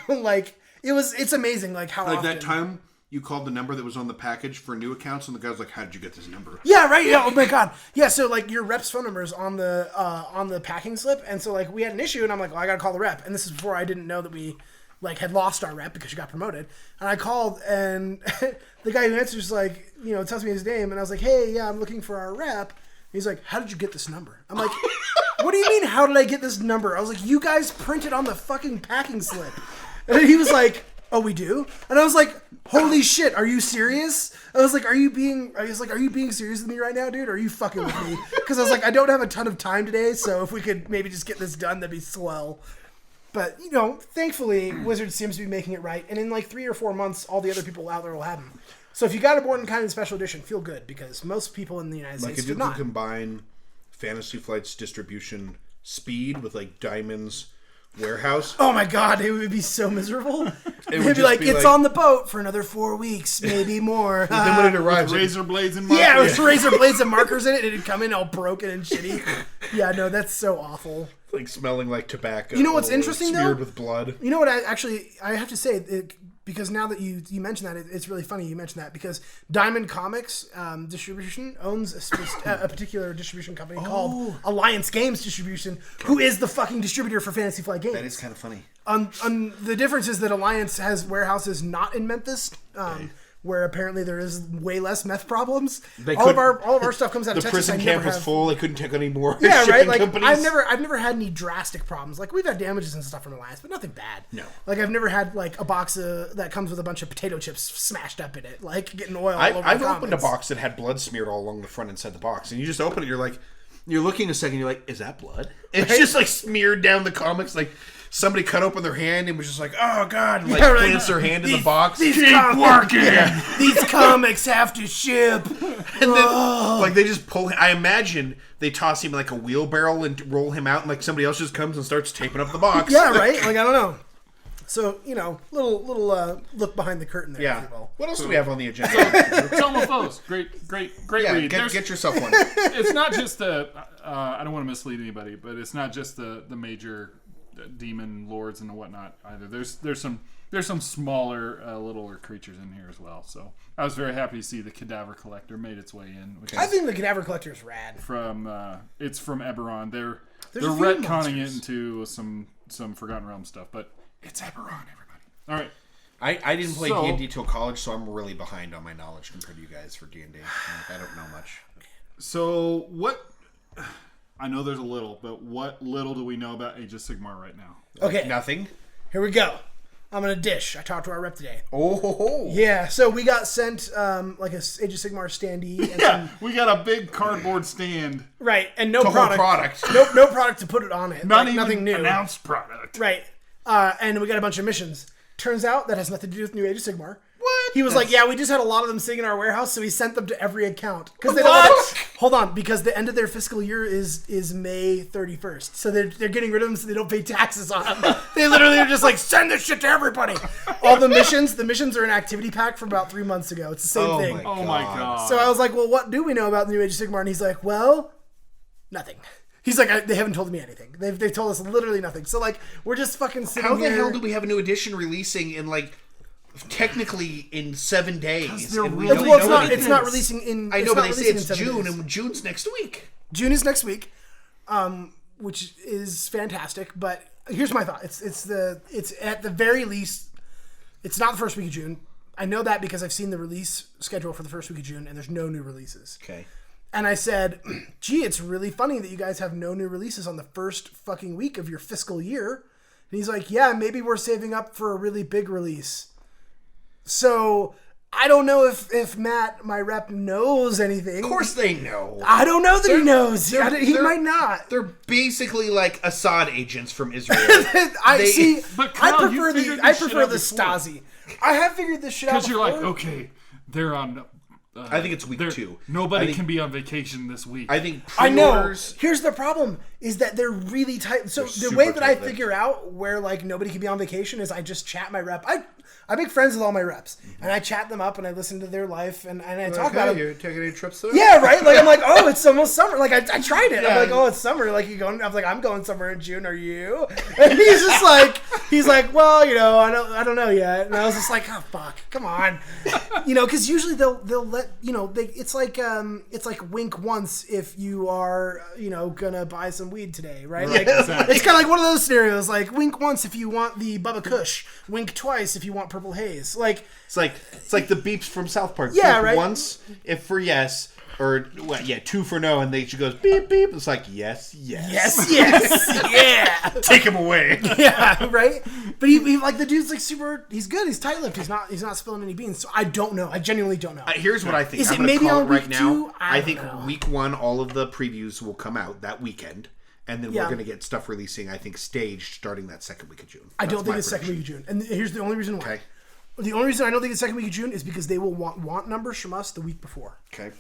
Like, it's amazing, like, how like often... that time you called the number that was on the package for new accounts, and the guy was like, how did you get this number? Yeah, right. Yeah, oh my God. Yeah, so, like, your rep's phone number is on the packing slip, and so, like, we had an issue, and I'm like, well, I gotta call the rep. And this is before I didn't know that we... like, had lost our rep because she got promoted. And I called, and the guy who answers, like, tells me his name. And I was like, hey, yeah, I'm looking for our rep. He's like, how did you get this number? I'm like, what do you mean, how did I get this number? I was like, you guys printed on the fucking packing slip. And then he was like, oh, we do? And I was like, holy shit, are you serious? I was like, are you being serious with me right now, dude? Or are you fucking with me? Because I was like, I don't have a ton of time today, so if we could maybe just get this done, that'd be swell. But, thankfully, Wizards seems to be making it right. And in like 3 or 4 months, all the other people out there will have them. So if you got a Mordenkainen special edition, feel good. Because most people in the United States do not. Like, if you could combine Fantasy Flight's distribution speed with, like, Diamond's warehouse. Oh, my God. It would be so miserable. They'd be like, it's on the boat for another 4 weeks, maybe more. Then when it arrives... razor blades and markers. Yeah, with razor blades and markers in it. It'd come in all broken and shitty. Yeah, no, that's so awful. like smelling like tobacco. You know what's interesting smeared though? with blood. You know what? I have to say because now that you mentioned that, it's really funny you mentioned that because Diamond Comics Distribution owns a particular distribution company called Alliance Games Distribution, who is the fucking distributor for Fantasy Flight Games. That is kind of funny. The difference is that Alliance has warehouses not in Memphis. Where apparently there is way less meth problems. All of our stuff comes out of Texas. The prison camp was full. They couldn't take any more. Yeah, right. Like companies. I've never had any drastic problems. Like we've had damages and stuff from Alliance, but nothing bad. No. Like I've never had like a box that comes with a bunch of potato chips smashed up in it, like getting oil all over. I've opened a box that had blood smeared all along the front inside the box, and you just open it. You're looking a second. You're like, is that blood? It's just like smeared down the comics, like. Somebody cut open their hand and was just like, "Oh God!" And plants their hand in the box. Keep working. These comics have to ship. And then, they just pull. I imagine they toss him in like a wheelbarrow and roll him out, and like somebody else just comes and starts taping up the box. Yeah, right. Like I don't know. So little look behind the curtain there. Yeah. What else do we have on the agenda? Tome Foes. Great read. Get yourself one. It's not just I don't want to mislead anybody, but it's not just the major demon lords and whatnot either. There's some smaller littler creatures in here as well. So I was very happy to see the Cadaver Collector made its way in. I think the Cadaver Collector is rad. It's from Eberron. They're retconning it into some Forgotten Realms stuff, but it's Eberron, everybody. All right. I didn't play D&D till college, so I'm really behind on my knowledge compared to you guys for D&D. I don't know much. So what? I know there's a little, but what little do we know about Age of Sigmar right now? Okay. Nothing? Here we go. I'm going to dish. I talked to our rep today. Oh. Yeah, so we got sent like a Age of Sigmar standee. And we got a big cardboard stand. Right, and no product. No product to put it on it. Not even nothing new. Announced product. Right. And we got a bunch of missions. Turns out that has nothing to do with New Age of Sigmar. What? He was like, yeah, we just had a lot of them sitting in our warehouse, so he sent them to every account. Because hold on, because the end of their fiscal year is May 31st. So they're getting rid of them so they don't pay taxes on them. They literally are just like, send this shit to everybody. All the missions are an activity pack from about 3 months ago. It's the same thing. Oh my god. So I was like, well, what do we know about the New Age of Sigmar? And he's like, well, nothing. He's like, they haven't told me anything. They've told us literally nothing. So like, we're just fucking sitting here. How the hell do we have a new edition releasing in like technically in 7 days? It's not releasing in. I know, but they say it's 7 June, days. and June's next week. June is next week, which is fantastic. But here's my thought: it's at the very least, it's not the first week of June. I know that because I've seen the release schedule for the first week of June, and there's no new releases. Okay. And I said, gee, it's really funny that you guys have no new releases on the first fucking week of your fiscal year. And he's like, yeah, maybe we're saving up for a really big release. So I don't know if Matt, my rep, knows anything. Of course they know. I don't know that he knows. He might not. They're basically like Assad agents from Israel. But Kyle, I prefer the Stasi. I have figured this shit out because you're like, okay, they're on. I think it's week 2. Nobody can be on vacation this week. I think I know. pre-orders. Here's the problem: is that they're really tight. So the way that I figure out where like nobody can be on vacation is I just chat my rep. I make friends with all my reps, and I chat them up, and I listen to their life, and I talk about it. You taking any trips there? Yeah, right. Like I'm like, oh, it's almost summer. Like I tried it. I'm like, oh, it's summer. Like you going? I'm like, I'm going somewhere in June. Are you? And he's like, well, I don't know yet. And I was just like, oh fuck, come on, because usually they'll let it's like wink once if you are gonna buy some weed today, right? Like it's kind of like one of those scenarios. Like wink once if you want the Bubba Kush. Wink twice if you want Purple Haze. Like it's like the beeps from South Park. Yeah, Beep right. Once if for yes, or 2 for no, and then she goes beep beep. It's like yes, yeah. Take him away. Yeah, right. But he like the dude's like super. He's good. He's tight-lipped. He's not spilling any beans. So I don't know. I genuinely don't know. Here's what I think. Is I'm it gonna maybe call on it right week now. 2? I think don't know. week 1, all of the previews will come out that weekend. And then we're going to get stuff releasing, I think, staged starting that second week of June. I don't think it's second week of June. And here's the only reason why. Okay. The only reason I don't think it's second week of June is because they will want numbers from us the week before. Okay.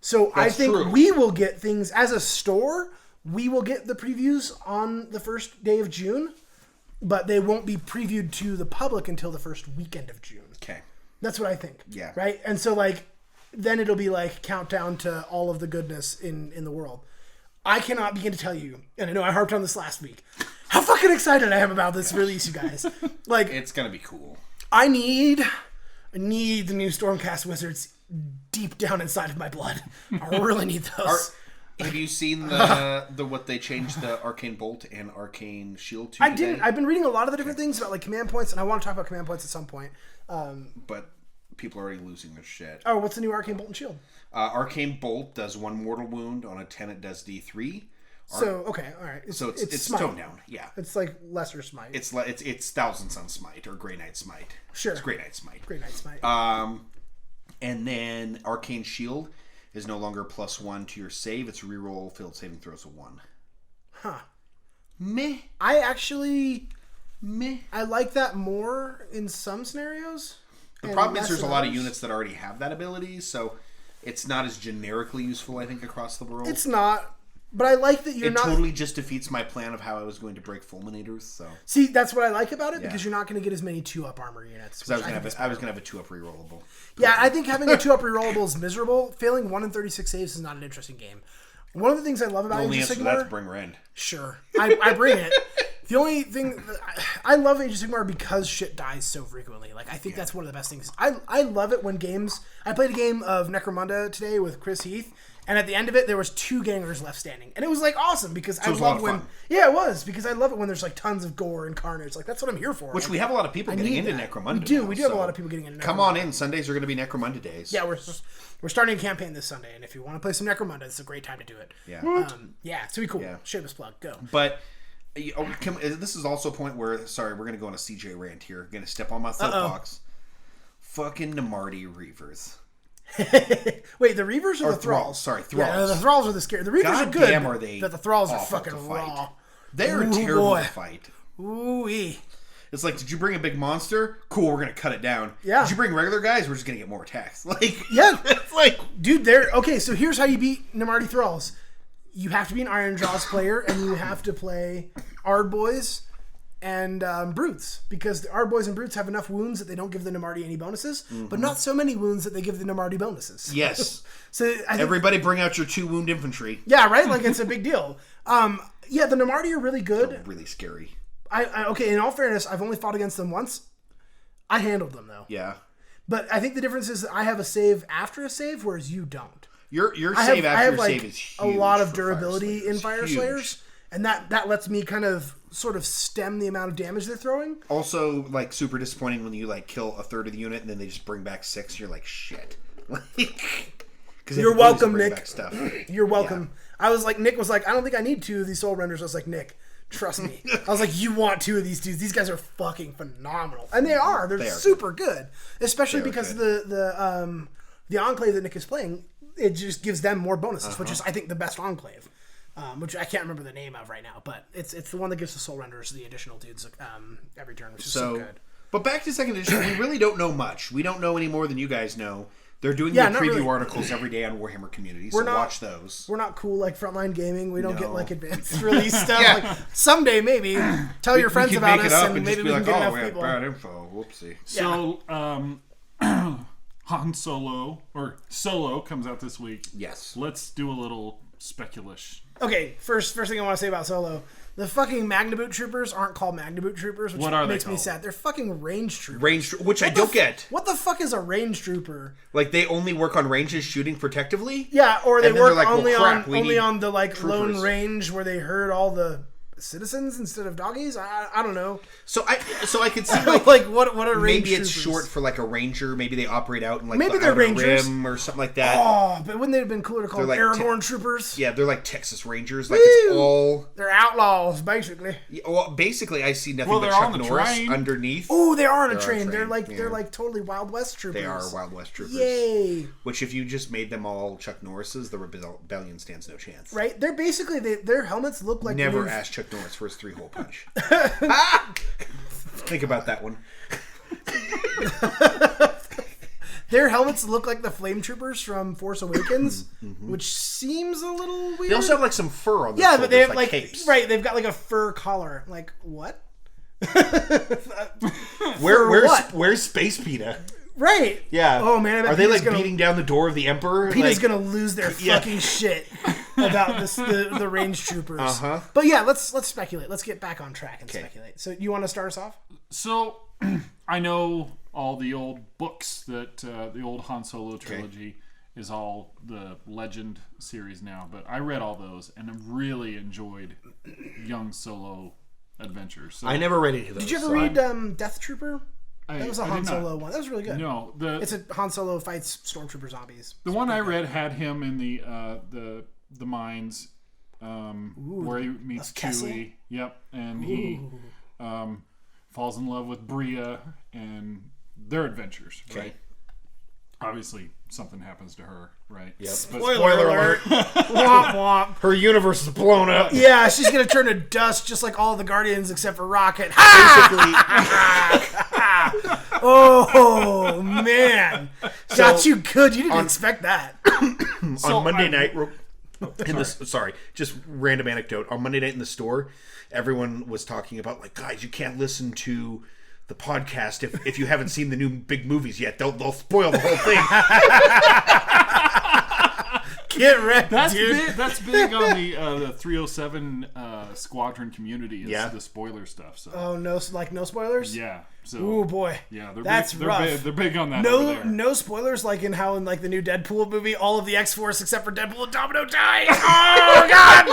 So I think true. we will get things as a store. We will get the previews on the first day of June, but they won't be previewed to the public until the first weekend of June. Okay. That's what I think. Yeah. Right? And so like then it'll be like countdown to all of the goodness in the world. I cannot begin to tell you, and I know I harped on this last week, how fucking excited I am about this release, you guys. Like, It's gonna be cool. I need the new Stormcast Wizards deep down inside of my blood. I really need those. Have you seen the what they changed the Arcane Bolt and Arcane Shield to? I didn't. I've been reading a lot of the different things about like command points, and I want to talk about command points at some point. But people are already losing their shit. Oh, what's the new Arcane Bolt and Shield? Arcane Bolt does 1 mortal wound. On a 10, it does D3. So okay, all right. So it's smite. toned down. Yeah. It's like lesser smite. It's Thousand Sun Smite or Grey Knight Smite. Sure. It's Grey Knight Smite. Grey Knight Smite. And then Arcane Shield is no longer +1 to your save. It's reroll failed saving throws of 1. Huh. Meh. I like that more in some scenarios. The problem is there's a lot of units that already have that ability, so it's not as generically useful, I think, across the world. It's not, but I like that you're not... It totally just defeats my plan of how I was going to break Fulminators, so... See, that's what I like about it, because you're not going to get as many 2-up armor units. Because I was going to have a 2-up rerollable. Yeah, I think having a 2-up rerollable is miserable. Failing 1 in 36 saves is not an interesting game. One of the things I love about Age Age of of Sigmar... Sigmar... bring Rend. Sure. I bring it. The only thing... I love Age of Sigmar because shit dies so frequently. Like, I think that's one of the best things. I love it when games... I played a game of Necromunda today with Chris Heath, and at the end of it, there was 2 gangers left standing. And it was, like, awesome, because I love when... Fun. Yeah, it was, because I love it when there's, like, tons of gore and carnage. Like, that's what I'm here for. Which we have a lot of people getting into Necromunda. We do. Now, we do have a lot of people getting into Necromunda. Come on in. Sundays are going to be Necromunda days. Yeah, we're starting a campaign this Sunday, and if you want to play some Necromunda, it's a great time to do it. Yeah. Yeah, it's going to be cool. Yeah. Shameless plug. Go. But... this is also a point where... Sorry, we're going to go on a CJ rant here. Going to step on my soapbox. Fucking Namarti Reavers. Wait, the Reavers or the Thralls? Sorry, Thralls. Yeah, the Thralls are the scary. The Reavers are good, damn, are they but the Thralls are awful fucking to fight. raw. They're terrible to fight. Ooh-wee. It's like, did you bring a big monster? Cool, we're going to cut it down. Yeah. Did you bring regular guys? We're just going to get more attacks. Like, yeah. It's like... Dude, they're... Okay, so here's how you beat Namarti Thralls. You have to be an Iron Jaws player, and you have to play Ardboys and Brutes, because the Ardboys and Brutes have enough wounds that they don't give the Namarti any bonuses, but not so many wounds that they give the Namarti bonuses. Yes. So I think, everybody bring out your 2 wound infantry. yeah, right? Like, it's a big deal. Yeah, the Namarti are really good. They're really scary. Okay, in all fairness, I've only fought against them once. I handled them, though. Yeah. But I think the difference is that I have a save after a save, whereas you don't. Your save after your save is huge. A lot of durability in Fire Slayers, and that lets me kind of sort of stem the amount of damage they're throwing. Also, like, super disappointing when you, like, kill a third of the unit and then they just bring back 6. You're like, shit. You're welcome, Nick. You're welcome. Yeah. I was like, Nick was like, I don't think I need 2 of these Soul Renders. I was like, Nick, trust me. I was like, you want 2 of these dudes. These guys are fucking phenomenal. And they are. They're super good. Especially because the Enclave that Nick is playing, it just gives them more bonuses, which is, I think, the best Enclave. Which I can't remember the name of right now, but it's the one that gives the Soul Renders the additional dudes every turn, which is so good. But back to 2nd edition, we really don't know much. We don't know any more than you guys know. They're doing their preview articles every day on Warhammer Community, so watch those. We're not cool like Frontline Gaming. We don't get like advanced release stuff. Like, someday, maybe, tell your friends about us, and maybe we can get enough people. Bad info. Whoopsie. So, Han Solo, or Solo, comes out this week. Yes. Let's do a little speculish. Okay, first thing I want to say about Solo. The fucking Magnaboot Troopers aren't called Magnaboot Troopers, which makes me sad. They're fucking range troopers. Which I don't get. What the fuck is a range trooper? Like, they only work on ranges shooting protectively? Yeah, or they work like, only on the like troopers. lone range where they herd all the citizens instead of doggies. I don't know. So I could see like what are range maybe it's troopers? Short for like a ranger. Maybe they operate out in like maybe the they're outer rangers rim or something like that. Oh, but wouldn't they have been cooler to call them like Aragorn troopers? Yeah, they're like Texas Rangers. Like it's all they're outlaws basically. Yeah, well, basically I see nothing but they're Chuck on the Norris train. Underneath. Oh, they are on a train. They're like totally Wild West troopers. They are Wild West troopers. Yay! Which if you just made them all Chuck Norrises, the rebellion stands no chance. Right? They're basically their helmets look like never asked Chuck Norris for his 3-hole punch. Think about that one. Their helmets look like the flame troopers from Force Awakens, which seems a little weird. They also have like some fur on their shoulders, but they have like capes. Right, they've got like a fur collar. Like what? Where's Space PETA? Right. Yeah. Oh man, are they like beating down the door of the Emperor? PETA's gonna lose their fucking shit. about the range troopers. But yeah, let's speculate. Let's get back on track and speculate. So you want to start us off? So I know all the old books that the old Han Solo trilogy is all the Legend series now, but I read all those and I really enjoyed young Solo adventures. So I never read any of those. Did you ever read Death Trooper? That was a Han Solo one. That was really good. No, it's a Han Solo fights stormtrooper zombies. The one I read had him in the mines where he meets Chewie. Yep, and he falls in love with Bria and their adventures. Right. Obviously, something happens to her. Right. Yep. Spoiler alert. Womp womp. Her universe is blown up. Yeah, she's gonna turn to dust just like all the Guardians except for Rocket. Basically. Oh man, got you good. You didn't expect that. On Monday night, just random anecdote. On Monday night in the store, everyone was talking about like, guys, you can't listen to the podcast if you haven't seen the new big movies yet. They'll spoil the whole thing. Get ready, dude. That's big on the 307 squadron community. Is the spoiler stuff. So. Oh no! Like no spoilers. Yeah. So, ooh boy. Yeah, that's rough. They're big on that. Over there. No spoilers. Like in the new Deadpool movie, all of the X-Force except for Deadpool and Domino dies. Oh god!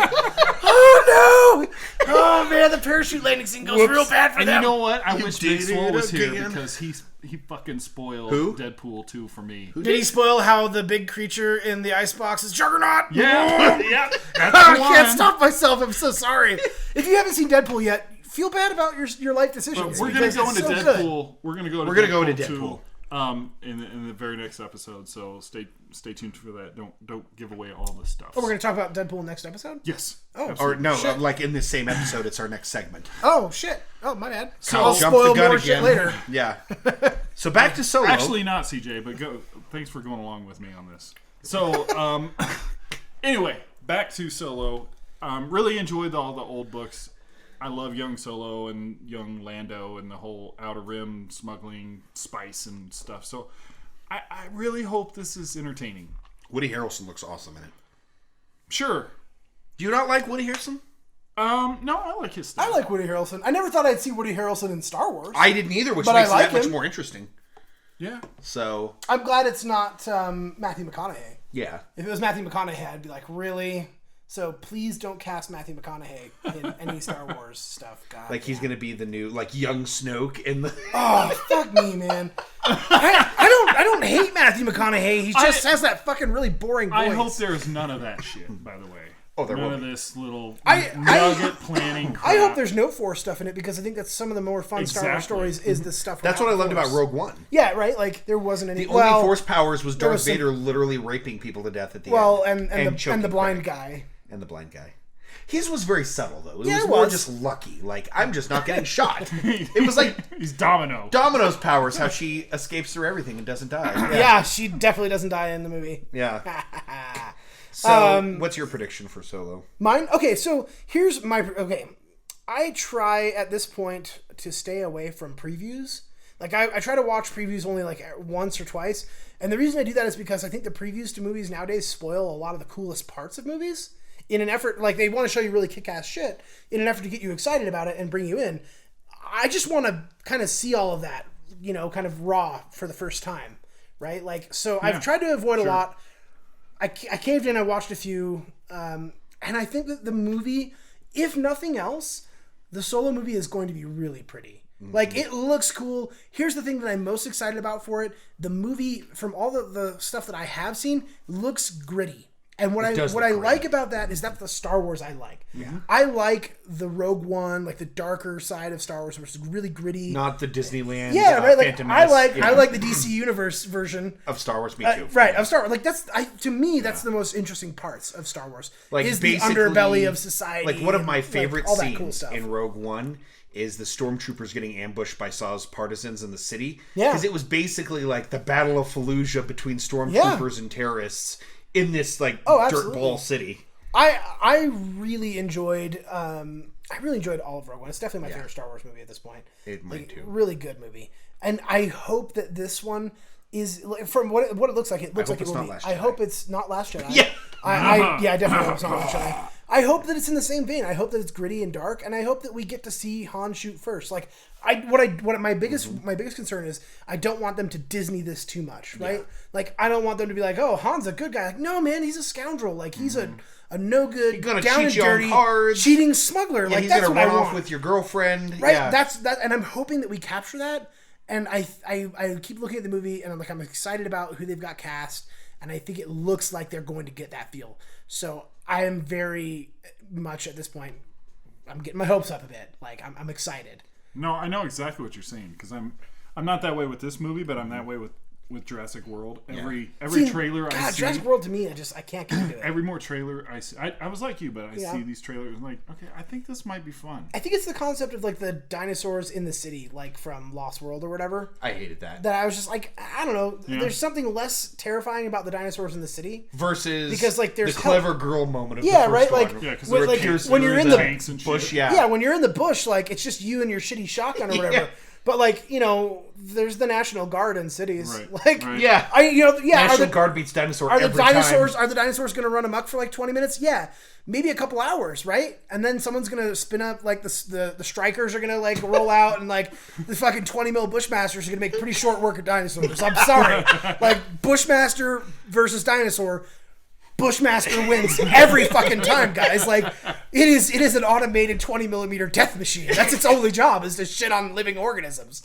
Oh no! Oh man, the parachute landing scene goes real bad for them. And you know what? I wish Big Swole was here because he fucking spoiled Deadpool 2 for me. Did he spoil how the big creature in the icebox is Juggernaut? Yeah. Yeah. I can't stop myself. I'm so sorry. If you haven't seen Deadpool yet, feel bad about your life decisions. But we're gonna go into Deadpool. We're gonna go into Deadpool 2, in the very next episode. So stay tuned for that. Don't give away all the stuff. Oh, we're gonna talk about Deadpool next episode. Yes. Oh, absolutely. Or no, like in this same episode, it's our next segment. Oh shit. Oh my bad. So I'll spoil more shit later. Yeah. So back to Solo. Actually, not CJ, but go. Thanks for going along with me on this. So anyway, back to Solo. Really enjoyed all the old books. I love young Solo and young Lando and the whole Outer Rim smuggling spice and stuff. So I really hope this is entertaining. Woody Harrelson looks awesome in it. Sure. Do you not like Woody Harrelson? No, I like his stuff. I like Woody Harrelson. I never thought I'd see Woody Harrelson in Star Wars. I didn't either, which makes it that much more interesting. Yeah. So I'm glad it's not Matthew McConaughey. Yeah. If it was Matthew McConaughey, I'd be like, really? So please don't cast Matthew McConaughey in any Star Wars stuff. God, like he's gonna be the new young Snoke in the. Oh fuck me, man! I don't hate Matthew McConaughey. He just has that fucking really boring voice. I hope there's none of that shit. By the way. Oh, there none won't of this little nugget planning crap. I hope there's no Force stuff in it because I think that's some of the more fun Star Wars stories is the stuff. That's what I loved about Rogue One. Yeah, right. Like there wasn't any. The only Force powers was Darth Vader literally raping people to death at the end. And the blind guy. And the blind guy. His was very subtle though. It was more just lucky. Like I'm just not getting shot. It was like he's Domino. Domino's powers, how she escapes through everything and doesn't die. Yeah, she definitely doesn't die in the movie. Yeah. So, what's your prediction for Solo? Mine? Okay, so here's my... Okay, I try at this point to stay away from previews. Like, I try to watch previews only, like, once or twice. And the reason I do that is because I think the previews to movies nowadays spoil a lot of the coolest parts of movies. In an effort... Like, they want to show you really kick-ass shit in an effort to get you excited about it and bring you in. I just want to kind of see all of that, you know, kind of raw for the first time, right? Like, so I've tried to avoid a lot... I caved in, I watched a few, and I think that the movie, if nothing else, the Solo movie is going to be really pretty. Mm-hmm. Like, it looks cool. Here's the thing that I'm most excited about for it. The movie, from all the stuff that I have seen, looks gritty. And what I like about that is that's the Star Wars I like. Yeah. I like the Rogue One, like the darker side of Star Wars, which is really gritty. Not the Disneyland. Yeah, right. Like Phantom I like the DC Universe version of Star Wars. Me too. Right, of Star Wars. Like that's to me that's the most interesting parts of Star Wars. Like is the underbelly of society. Like one of my favorite scenes cool in Rogue One is the stormtroopers getting ambushed by Saw's partisans in the city. Yeah, because it was basically like the Battle of Fallujah between stormtroopers and terrorists. In this dirtball city, I really enjoyed all of Rogue One. It's definitely my favorite Star Wars movie at this point. Mine too. Really good movie, and I hope that this one is from what it looks like. It looks like it will be. I hope it's not Last Jedi. Yeah, I definitely hope so. I hope that it's in the same vein. I hope that it's gritty and dark, and I hope that we get to see Han shoot first. Like, my biggest concern is I don't want them to Disney this too much, right? Yeah. Like, I don't want them to be like, oh, Han's a good guy. Like, no, man, he's a scoundrel. Like, he's a no good, down and dirty, cheating smuggler. Yeah, like, he's that's gonna what run I off want. with your girlfriend, right? Yeah. That's that, and I'm hoping that we capture that. And I keep looking at the movie, and I'm excited about who they've got cast, and I think it looks like they're going to get that feel. So I am very much at this point, I'm getting my hopes up a bit. Like, I'm excited. No, I know exactly what you're saying, because I'm not that way with this movie, but I'm that way with Jurassic World. Every trailer I see, Jurassic World to me, I can't get into it. Every more trailer I see, I was like you, but I see these trailers and like, okay, I think this might be fun. I think it's the concept of like the dinosaurs in the city, like from Lost World or whatever. I hated that. That I was just like, I don't know. Yeah. There's something less terrifying about the dinosaurs in the city versus because like there's the clever girl moment of the first right, one. like when you're in the bush, when you're in the bush, like it's just you and your shitty shotgun or whatever. Yeah. But like, there's the National Guard in cities. Right. Like, yeah, National Guard beats dinosaur. Are the dinosaurs going to run amok for like 20 minutes? Yeah, maybe a couple hours, right? And then someone's going to spin up like the strikers are going to like roll out, and like the fucking 20 mil Bushmasters are going to make pretty short work of dinosaurs. I'm sorry, like Bushmaster versus dinosaur. Bushmaster wins every fucking time, guys. Like, it is an automated 20mm death machine. That's its only job, is to shit on living organisms.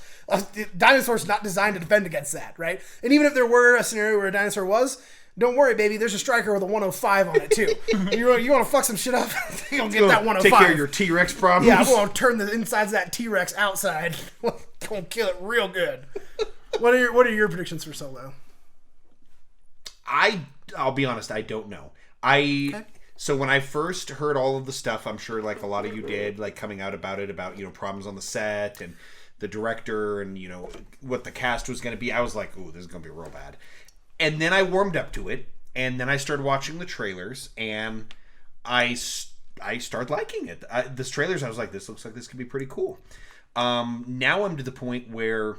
Dinosaur's not designed to defend against that, right? And even if there were a scenario where a dinosaur was, don't worry, baby. There's a striker with a 105 on it too. You want to fuck some shit up? You don't get that 105. Take care of your T-Rex problems. Yeah, I'm going to turn the insides of that T-Rex outside. Gonna kill it real good. What are your predictions for Solo? I'll be honest, I don't know. So when I first heard all of the stuff, I'm sure like a lot of you did, like coming out about it, about, problems on the set and the director and, what the cast was going to be, I was like, ooh, this is going to be real bad. And then I warmed up to it, and then I started watching the trailers, and I started liking it. This trailers, I was like, this looks like this could be pretty cool. Now I'm to the point where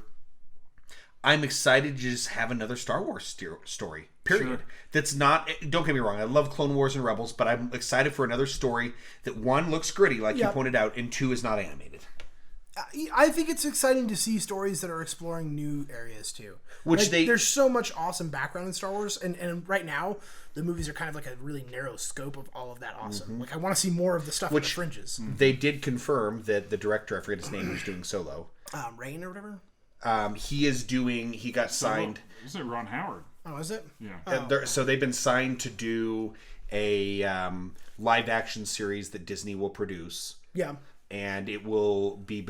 I'm excited to just have another Star Wars story. Period. Sure. That's not. Don't get me wrong. I love Clone Wars and Rebels, but I'm excited for another story that, one, looks gritty, like you pointed out, and two, is not animated. I think it's exciting to see stories that are exploring new areas too. There's so much awesome background in Star Wars, and right now the movies are kind of like a really narrow scope of all of that awesome. Mm-hmm. Like, I want to see more of the stuff on the fringes. They did confirm that the director, I forget his name, who's doing Solo, Rain or whatever. He got signed. Is it Ron Howard? Oh, is it? Yeah. So they've been signed to do a live action series that Disney will produce. Yeah. And it will be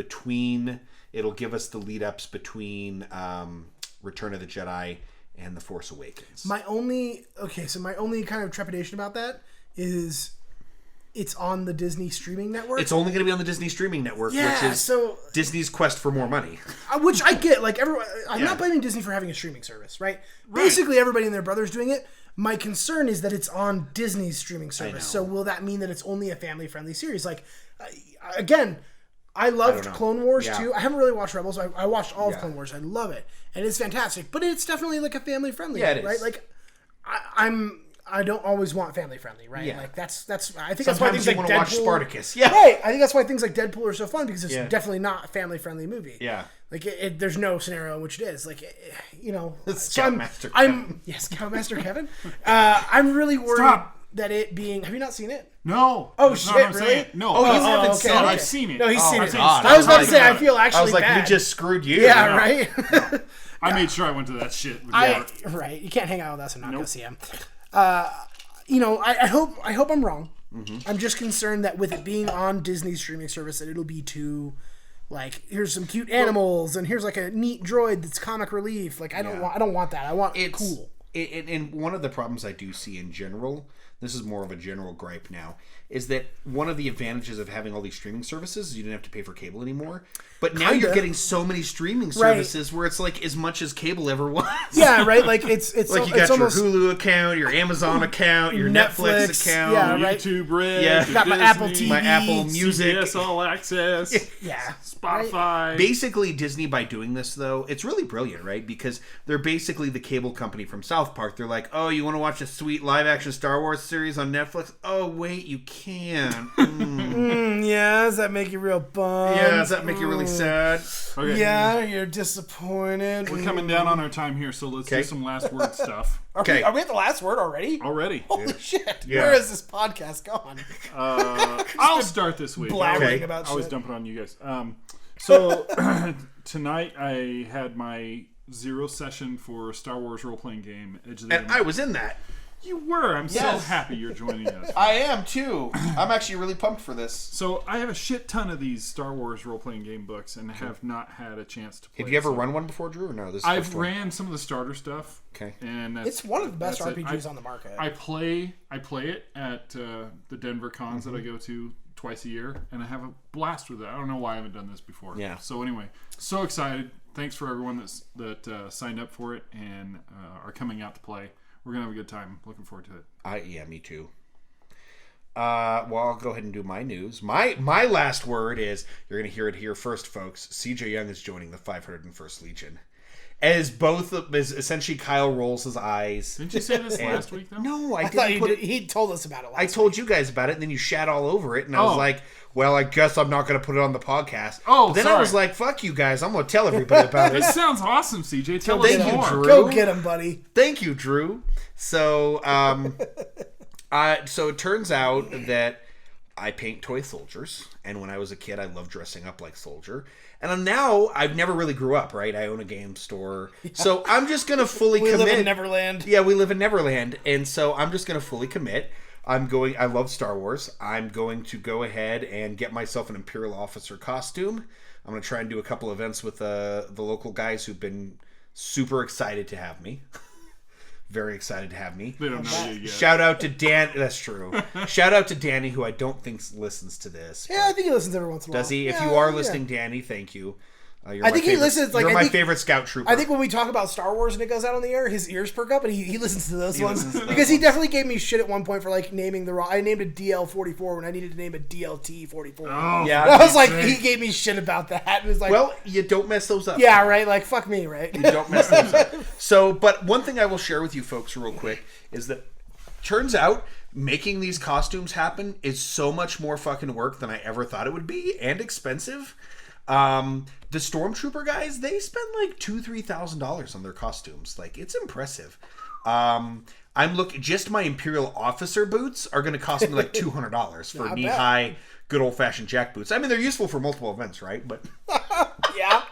it'll give us the lead ups between Return of the Jedi and The Force Awakens. My only kind of trepidation about that is it's on the Disney streaming network. It's only going to be on the Disney streaming network, which is Disney's quest for more money. Which I get. Like, I'm not blaming Disney for having a streaming service, right? Basically, everybody and their brother's doing it. My concern is that it's on Disney's streaming service. So will that mean that it's only a family-friendly series? Like, again, I loved Clone Wars too. I haven't really watched Rebels. I watched all of Clone Wars. I love it, and it's fantastic. But it's definitely like a family-friendly, right? Like, I don't always want family friendly, right? Yeah. Like that's I think that's why things like Deadpool. Watch Spartacus, right? I think that's why things like Deadpool are so fun, because it's definitely not a family friendly movie. Yeah, like there's no scenario in which it is. Like, Scoutmaster Kevin. I'm really worried that it being. Have you not seen it? No. Oh shit! Really? No. Oh, you haven't seen it? I've seen it. No, he's seen it. God, I was about to say, I feel actually. I was like, bad. we just screwed you. Yeah, right. I made sure I went to that shit. Right. You can't hang out with us and not go see him. I hope I'm wrong. Mm-hmm. I'm just concerned that with it being on Disney's streaming service, that it'll be too, like, here's some cute animals and here's like a neat droid that's comic relief. Like, I don't want that. I want it cool. And one of the problems I do see in general, this is more of a general gripe now, is that one of the advantages of having all these streaming services is you didn't have to pay for cable anymore. But now you're getting so many streaming services where it's like as much as cable ever was. Yeah, right. Like it's like you got your Hulu account, your Amazon account, your Netflix account, YouTube Red, you got my Apple TV, my Apple Music, CBS All Access, Spotify. Right? Basically, Disney, by doing this though, it's really brilliant, right? Because they're basically the cable company from South Park. They're like, oh, you want to watch a sweet live action Star Wars? series on Netflix. Oh wait, you can. Yeah, does that make you real bummed? Yeah, does that make you really sad? Okay. Yeah, you're disappointed. We're coming down on our time here, so let's do some last word stuff. Okay. Are we at the last word already? Already. Holy shit. Yeah. Where has this podcast gone? I'll start this week. Blabbering about I always shit. dump it on you guys. So tonight I had my 0 session for Star Wars role-playing game, Edge of the And I was in that. You were. I'm so Yes. happy you're joining us. I am too. I'm actually really pumped for this. So I have a shit ton of these Star Wars role-playing game books and have not had a chance to play. Have you ever so run one before, Drew, or no? This is the I've first one. ran some of the starter stuff. Okay. And It's one of the best that's it. RPGs on the market. I play it at the Denver cons that I go to twice a year, and I have a blast with it. I don't know why I haven't done this before. Yeah. So anyway, so excited. Thanks for everyone that signed up for it and are coming out to play. We're gonna have a good time. Looking forward to it. Yeah, me too. Well, I'll go ahead and do my news. My last word is, you're going to hear it here first, folks. CJ Young is joining the 501st Legion. As essentially Kyle rolls his eyes. Didn't you say this last week though? No, I thought didn't. he told us about it last I told you guys about it, and then you shat all over it, and I was Oh. like, well, I guess I'm not going to put it on the podcast. Oh, But then I sorry. was like, fuck you guys. I'm going to tell everybody about it. This sounds awesome, CJ. Tell Thank us you, more. Drew. Go get him, buddy. Thank you, Drew. So, so it turns out that I paint toy soldiers, and when I was a kid, I loved dressing up like soldier. And now I've never really grew up, right? I own a game store, so I'm just gonna fully We commit. live in Neverland. Yeah, we live in Neverland, and so I'm just gonna fully commit. I love Star Wars. I'm going to go ahead and get myself an Imperial officer costume. I'm gonna try and do a couple events with the local guys who've been super excited to have me. Very excited to have me. They don't know you yet. Shout out to Dan. That's true. Shout out to Danny, who I don't think listens to this. Yeah, I think he listens every once in a while. Does he? If Yeah, you are yeah. listening, Danny, thank you. You're I my think he favorite- listens, like, You're I my think- favorite scout trooper. I think when we talk about Star Wars and it goes out on the air, his ears perk up and he listens to those ones. listens to those Because he ones. definitely gave me shit at one point for like naming the wrong. I named a DL44 when I needed to name a DLT44. Oh, Yeah. I was like, great. he gave me shit about that. And it was like, Well, you don't mess those up. yeah, right. Like, fuck me, right? You don't mess those up. So, but one thing I will share with you folks real quick is that turns out making these costumes happen is so much more fucking work than I ever thought it would be, and expensive. The Stormtrooper guys, they spend like $2,000-$3,000 on their costumes. Like, it's impressive. Just my Imperial officer boots are going to cost me like $200 for I bet. knee-high, good old-fashioned jack boots. I mean, they're useful for multiple events, right? But Yeah.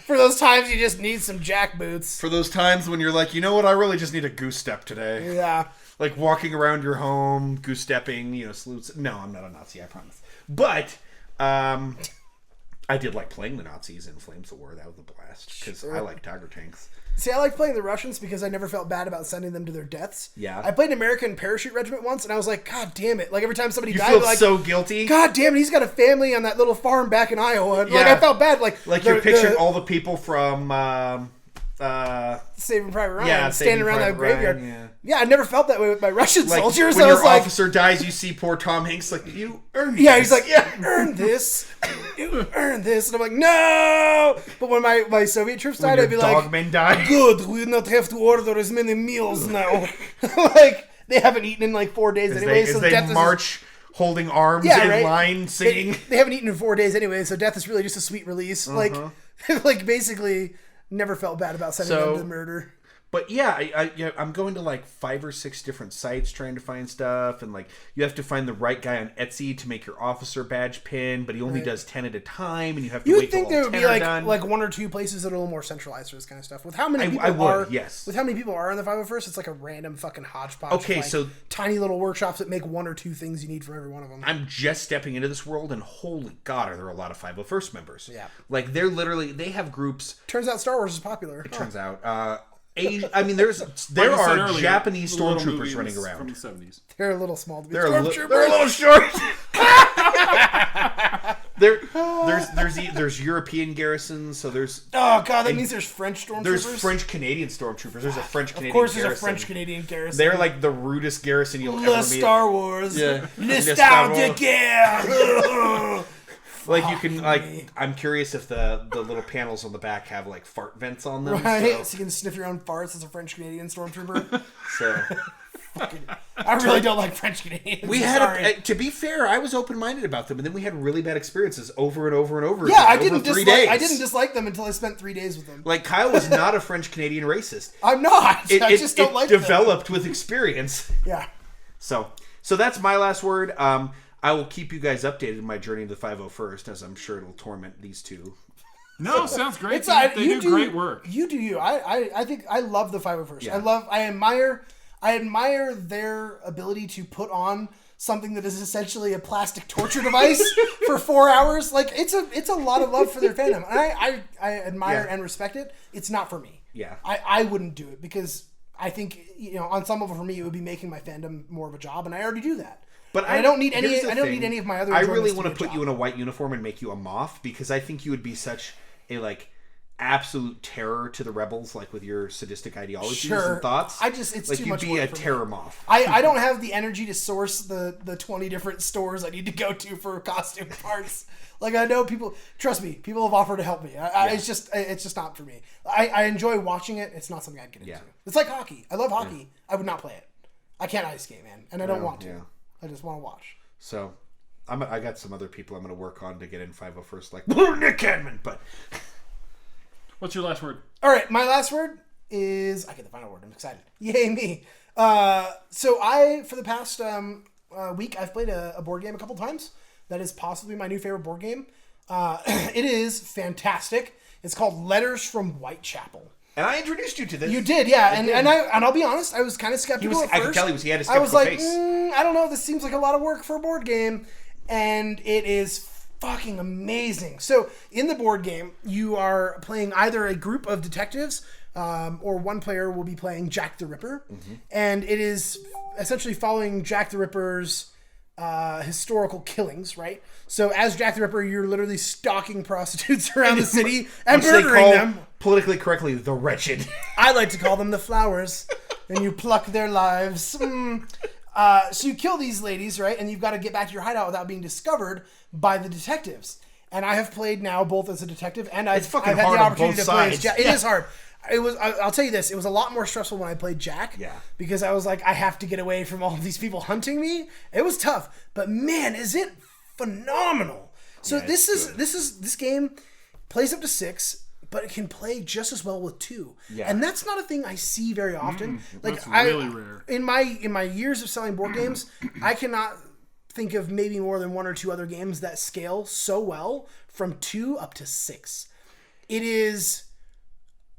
For those times you just need some jack boots. for those times when you're like, you know what, I really just need a goose step today. Yeah. Like walking around your home, goose stepping, salutes. No, I'm not a Nazi, I promise. But I did like playing the Nazis in Flames of War. That was a blast because I like Tiger tanks. See, I like playing the Russians because I never felt bad about sending them to their deaths. Yeah. I played an American parachute regiment once, and I was like, God damn it. Like, every time somebody You died, feel like, so guilty. God damn it, he's got a family on that little farm back in Iowa. Like, Yeah. I felt bad. Like You're picturing all the people from Saving Private Ryan, Yeah, standing Saving around that Private graveyard. Ryan, Yeah, I never felt that way with my Russian like soldiers. when I was your like, officer dies, you see poor Tom Hanks like, you earned yeah, this. he's like, yeah, earn this. You earn this. And I'm like, no. But when my Soviet troops When died, your I'd be like, dogmen die. good, we do not have to order as many meals now. Like, they haven't eaten in like 4 days anyway. As So they death march holding arms Yeah, in right? line singing. They haven't eaten in 4 days anyway, so death is really just a sweet release. Like, like basically, never felt bad about sending them to murder. But yeah, I'm going to like 5 or 6 different sites trying to find stuff, and like you have to find the right guy on Etsy to make your officer badge pin, but he only does 10 at a time, and you have to You wait would think till there all would 10 be are done. like 1 or 2 places that are a little more centralized for this kind of stuff. With how many people I would, are, yes. With how many people are on the 501st, it's like a random fucking hodgepodge. Okay, of like so- tiny little workshops that make 1 or 2 things you need for every one of them. I'm just stepping into this world, and holy God, are there a lot of 501st members? Yeah. Like they have groups. Turns out Star Wars is popular. Turns out, I mean, there Like I are said earlier, Japanese the little stormtroopers movie running was around. from the 70s. They're a little small to be They're a stormtroopers. little short. There's European garrisons, so there's Oh god, that means there's French stormtroopers. There's French Canadian stormtroopers. There's a French Canadian. Of course, there's garrison. a French Canadian garrison. They're like the rudest garrison you'll Le ever meet. Star Wars. Yeah. Le Star Star de Wars. Guerre. Like you can like. I'm curious if the little panels on the back have like fart vents on them. Right, So, so you can sniff your own farts as a French Canadian stormtrooper. so I really don't like French Canadians. We had, to be fair, I was open-minded about them, and then we had really bad experiences over and over and over again. I over didn't 3 dislike. days. I didn't dislike them until I spent 3 days with them. Like, Kyle was not a French Canadian racist. I'm not. I just don't like them. It developed with experience. Yeah. So that's my last word. I will keep you guys updated in my journey to the 501st, as I'm sure it'll torment these two. No, sounds great. They do great work. You do you. I think I love the 501st. Yeah. I admire their ability to put on something that is essentially a plastic torture device for 4 hours. Like it's a lot of love for their fandom. And I admire and respect it. It's not for me. Yeah. I wouldn't do it because I think, on some level for me it would be making my fandom more of a job, and I already do that. But I don't need any. I don't need any of my other. I really want to put you in a white uniform and make you a moth, because I think you would be such a absolute terror to the rebels, with your sadistic ideologies and thoughts. It's too much work. You'd be a terror moth. I don't have the energy to source the 20 different stores I need to go to for costume parts. I know people. Trust me, people have offered to help me. It's just not for me. I enjoy watching it. It's not something I'd get into. It's like hockey. I love hockey. Yeah. I would not play it. I can't ice skate, man, and I don't want to. Yeah. I just want to watch. So, I got some other people I'm going to work on to get in 501st, like Nick Cadman. But what's your last word? All right, my last word is I get the final word. I'm excited. Yay me! So for the past week, I've played a board game a couple times. That is possibly my new favorite board game. It is fantastic. It's called Letters from Whitechapel. And I introduced you to this. You did, yeah. And I'll be honest, I was kind of skeptical at first. I could tell he had a skeptical face. I don't know, this seems like a lot of work for a board game. And it is fucking amazing. So, in the board game, you are playing either a group of detectives, or one player will be playing Jack the Ripper. Mm-hmm. And it is essentially following Jack the Ripper's historical killings, right? So as Jack the Ripper, you're literally stalking prostitutes around the city and murdering them. Politically correctly, the wretched. I like to call them the flowers. And you pluck their lives. So you kill these ladies, right? And you've got to get back to your hideout without being discovered by the detectives. And I have played now both as a detective and I've had the opportunity to play as Jack. It is hard. I'll tell you this, it was a lot more stressful when I played Jack. Yeah. Because I was like, I have to get away from all of these people hunting me. It was tough. But man, is it phenomenal. So this game plays up to 6, but it can play just as well with 2. Yeah. And that's not a thing I see very often. That's really rare. In my years of selling board games, I cannot think of maybe more than 1 or 2 other games that scale so well from 2 up to 6. It is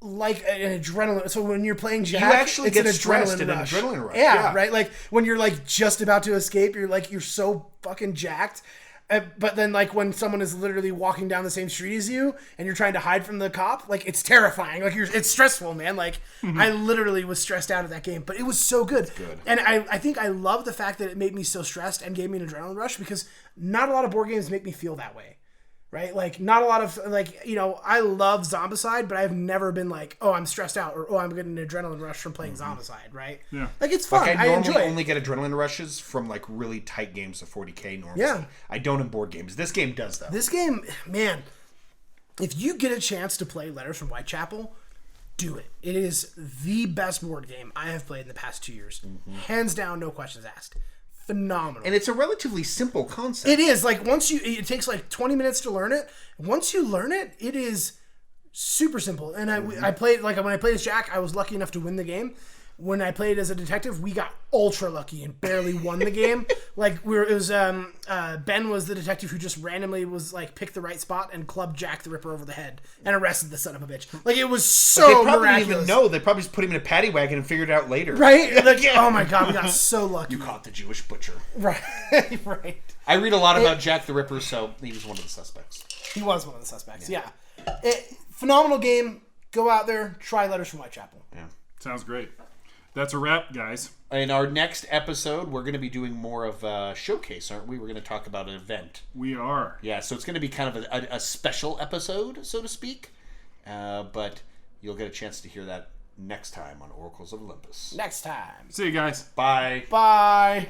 like an adrenaline. So when you're playing Jack, you actually get stressed in an adrenaline rush. Yeah, right. Like when you're just about to escape, you're so fucking jacked. But then when someone is literally walking down the same street as you and you're trying to hide from the cop, it's terrifying. It's stressful, man. I literally was stressed out of that game, but it was so good. It's good. And I think I love the fact that it made me so stressed and gave me an adrenaline rush, because not a lot of board games make me feel that way. Right? Not a lot of, I love Zombicide, but I've never been I'm stressed out, or, I'm getting an adrenaline rush from playing Zombicide, right? Yeah. It's fun. I enjoy it. I only get adrenaline rushes from, really tight games of 40K normally. Yeah. I don't in board games. This game does, though. This game, man, if you get a chance to play Letters from Whitechapel, do it. It is the best board game I have played in the past 2 years. Mm-hmm. Hands down, no questions asked. Phenomenal. And it's a relatively simple concept. It is. It takes 20 minutes to learn it. Once you learn it, it is super simple. And I played, when I played as Jack, I was lucky enough to win the game. When I played as a detective, we got ultra lucky and barely won the game. Ben was the detective who just randomly was picked the right spot and clubbed Jack the Ripper over the head and arrested the son of a bitch. It was so miraculous. They probably didn't even know. They probably just put him in a paddy wagon and figured it out later. Right? Oh my God, we got so lucky. You caught the Jewish butcher. Right. Right. I read a lot about Jack the Ripper, so he was one of the suspects. He was one of the suspects, yeah. Phenomenal game. Go out there, try Letters from Whitechapel. Yeah. Sounds great. That's a wrap, guys. In our next episode, we're going to be doing more of a showcase, aren't we? We're going to talk about an event. We are. Yeah, so it's going to be kind of a special episode, so to speak. But you'll get a chance to hear that next time on Oracles of Olympus. Next time. See you guys. Bye. Bye.